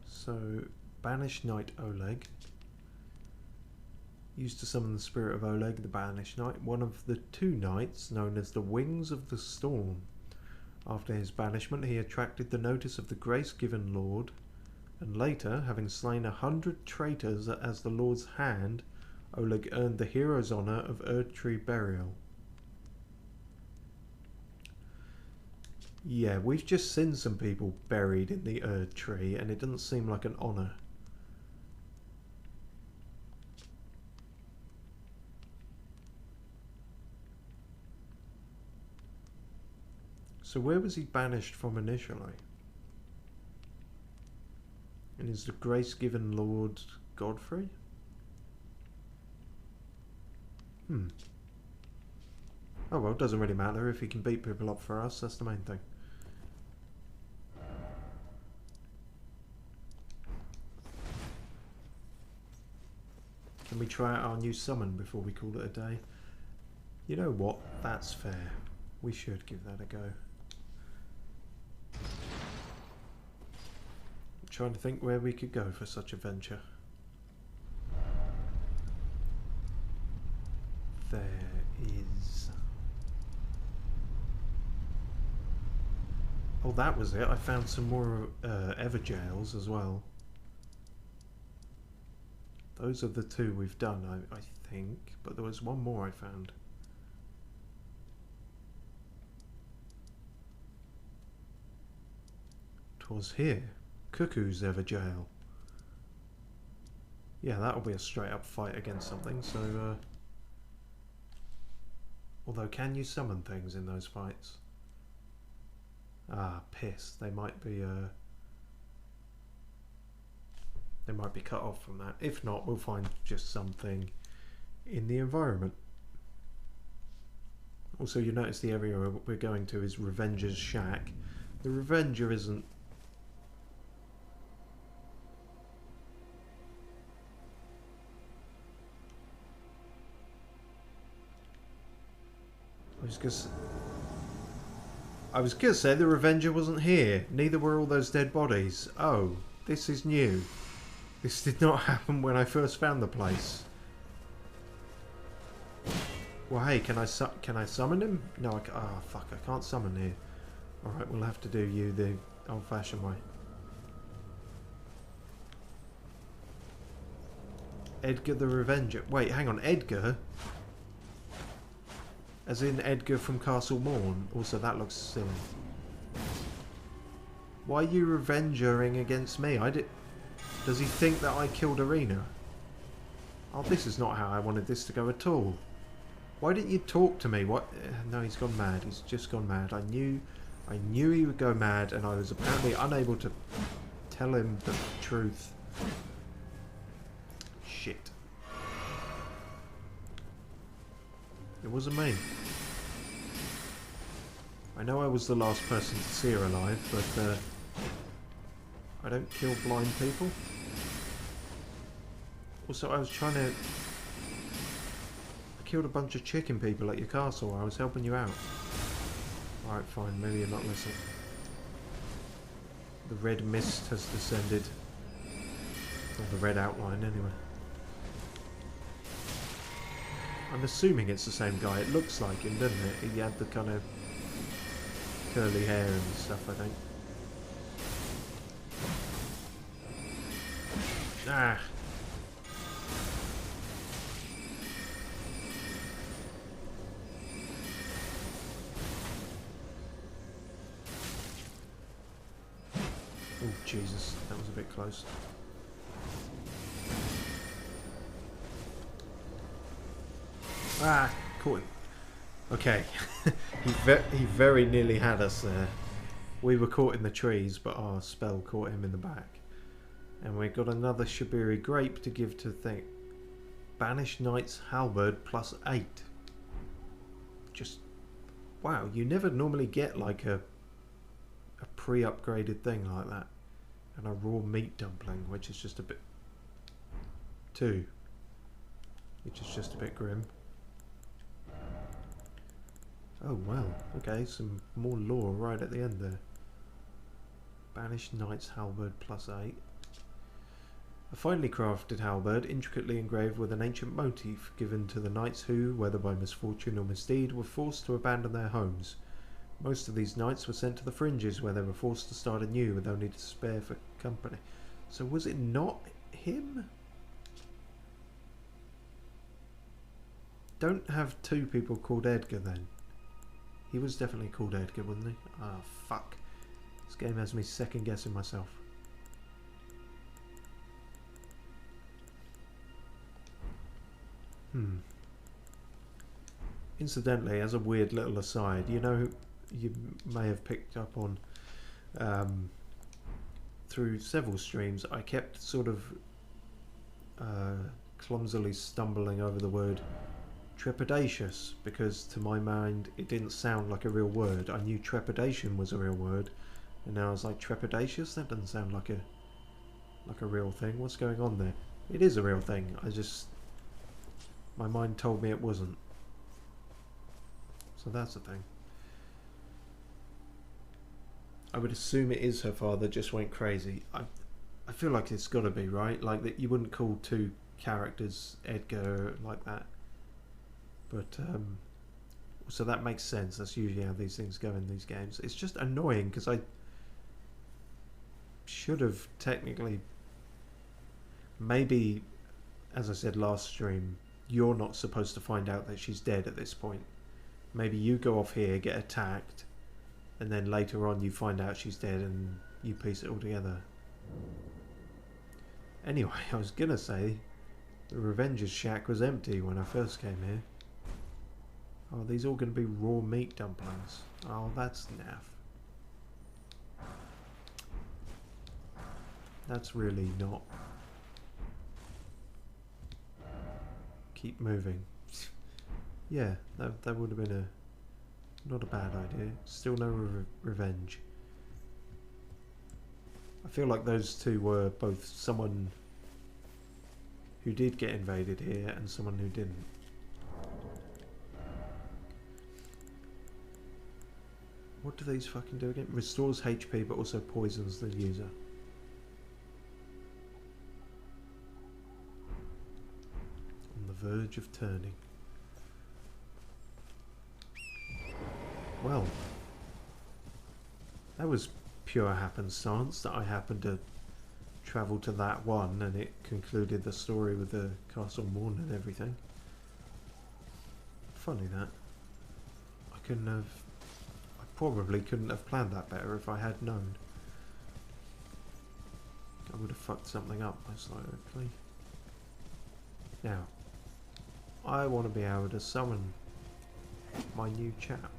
So, Banished Knight Oleg. Used to summon the spirit of Oleg, the Banished Knight, one of the two knights known as the Wings of the Storm. After his banishment, he attracted the notice of the grace-given Lord, and later, having slain 100 traitors as the Lord's hand, Oleg earned the hero's honour of Erdtree burial. Yeah, we've just seen some people buried in the Erdtree, and it doesn't seem like an honour. So where was he banished from initially? And is the grace-given Lord Godfrey? Oh well, it doesn't really matter if he can beat people up for us, that's the main thing. Can we try out our new summon before we call it a day? You know what? That's fair. We should give that a go. I'm trying to think where we could go for such a venture. There is... Oh, that was it. I found some more Everjails as well. Those are the two we've done, I think. But there was one more I found. Twas here. Cuckoo's Everjail. Yeah, that'll be a straight up fight against something, so... Although, can you summon things in those fights? Ah, piss. They might be cut off from that. If not, we'll find just something in the environment. Also, you notice the area we're going to is Revenger's Shack. The Revenger isn't... I was gonna say the Revenger wasn't here. Neither were all those dead bodies. Oh, this is new. This did not happen when I first found the place. Well, hey, can I summon him? No, oh, fuck, I can't summon here. Alright, we'll have to do you the old-fashioned way. Edgar the Revenger. Wait, hang on, Edgar? As in Edgar from Castle Morn? Also, that looks silly. Why are you revengering against me? Does he think that I killed Arena? Oh, this is not how I wanted this to go at all. Why didn't you talk to me? What? No, he's gone mad. He's just gone mad. I knew he would go mad, and I was apparently unable to tell him the truth. Shit. It wasn't me. I know I was the last person to see her alive, but I don't kill blind people. Also, I was trying to... I killed a bunch of chicken people at your castle. I was helping you out. Alright, fine. Maybe you're not listening. The red mist has descended. Or the red outline, anyway. I'm assuming it's the same guy. It looks like him, doesn't it? He had the kind of curly hair and stuff, I think. Ah! Oh, Jesus. That was a bit close. Ah! Caught him. Okay. he very nearly had us there. We were caught in the trees, but our spell caught him in the back. And we got another Shabiri grape to give to the Banished Knight's Halberd +8. Just... wow, you never normally get like a pre-upgraded thing like that. And a raw meat dumpling, which is just a bit... 2. Which is just a bit grim. Oh well, okay, some more lore right at the end there. Banished Knight's Halberd +8. A finely crafted halberd, intricately engraved with an ancient motif, given to the knights who, whether by misfortune or misdeed, were forced to abandon their homes. Most of these knights were sent to the fringes, where they were forced to start anew with only to spare for company. So was it not him? Don't have 2 people called Edgar then. He was definitely called Edgar, wasn't he? Ah, fuck. This game has me second guessing myself. Incidentally, as a weird little aside, you know, you may have picked up on through several streams, I kept sort of clumsily stumbling over the word trepidatious, because to my mind it didn't sound like a real word. I knew trepidation was a real word, and now I was like, trepidatious? That doesn't sound like a real thing. What's going on there? It is a real thing. My mind told me it wasn't. So that's the thing. I would assume it is her father just went crazy. I feel like it's got to be, right? Like that you wouldn't call 2 characters Edgar like that. But so that makes sense. That's usually how these things go in these games. It's just annoying because I should have technically, maybe, as I said last stream, you're not supposed to find out that she's dead at this point. Maybe you go off here, get attacked, and then later on you find out she's dead and you piece it all together. Anyway, I was gonna say the Revenger's shack was empty when I first came here. Oh, these all gonna be raw meat dumplings. Oh, that's naff. That's really not. Keep moving. Yeah, that would have been not a bad idea. Still no revenge. I feel like those 2 were both someone who did get invaded here and someone who didn't. What do these fucking do again? Restores HP but also poisons the user. On the verge of turning. Well, that was pure happenstance that I happened to travel to that one, and it concluded the story with the Castle Morn and everything. Funny that. I probably couldn't have planned that better if I had known. I would have fucked something up most likely. Now, I want to be able to summon my new chap.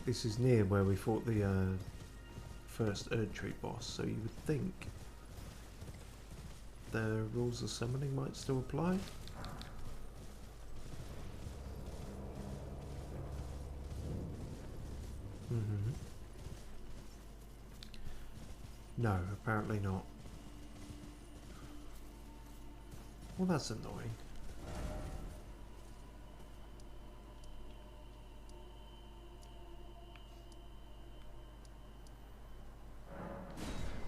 This is near where we fought the first Erdtree boss, so you would think the rules of summoning might still apply. No, apparently not. Well, that's annoying.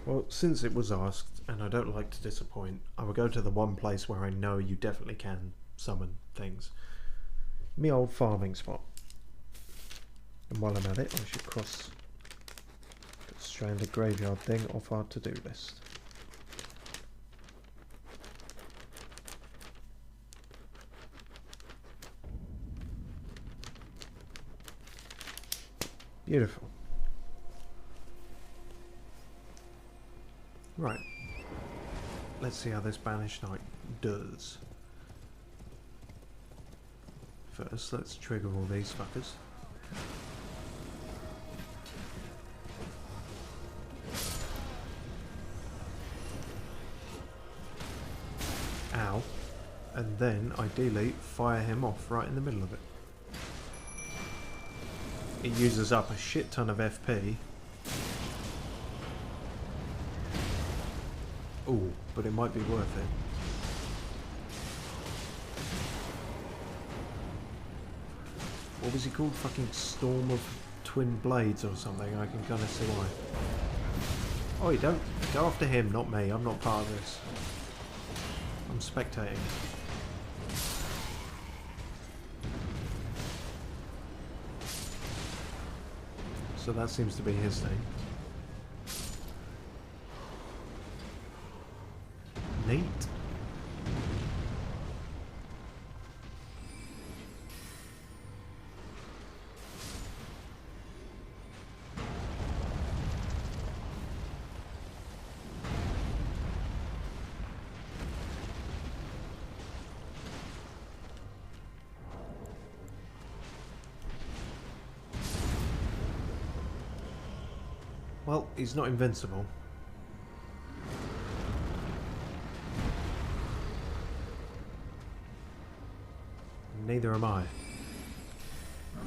Well, since it was asked, and I don't like to disappoint, I will go to the one place where I know you definitely can summon things. Me old farming spot. And while I'm at it, I should cross the stranded graveyard thing off our to-do list. Beautiful. Right. Let's see how this Banished Knight does. First, let's trigger all these fuckers. Ow. And then, ideally, fire him off right in the middle of it. It uses up a shit ton of FP. Ooh, but it might be worth it. What was he called? Fucking Storm of Twin Blades or something. I can kind of see why. Oh, you don't go after him, not me. I'm not part of this. I'm spectating. So that seems to be his thing. Neat. Well, he's not invincible. Neither am I.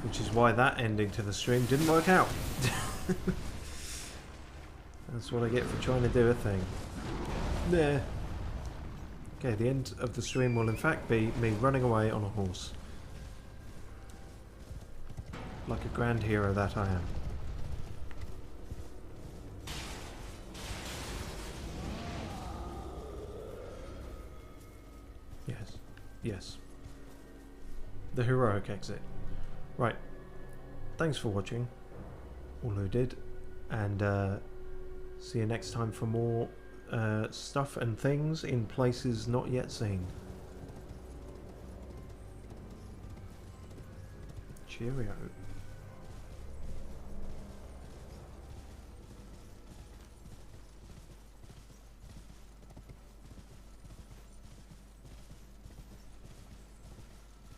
Which is why that ending to the stream didn't work out. That's what I get for trying to do a thing. Nah. Okay, the end of the stream will in fact be me running away on a horse. Like a grand hero that I am. Yes. Yes. The heroic exit. Right. Thanks for watching, all who did, and see you next time for more stuff and things in places not yet seen. Cheerio.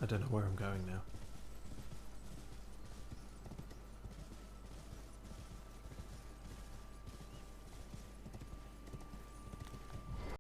I don't know where I'm going now.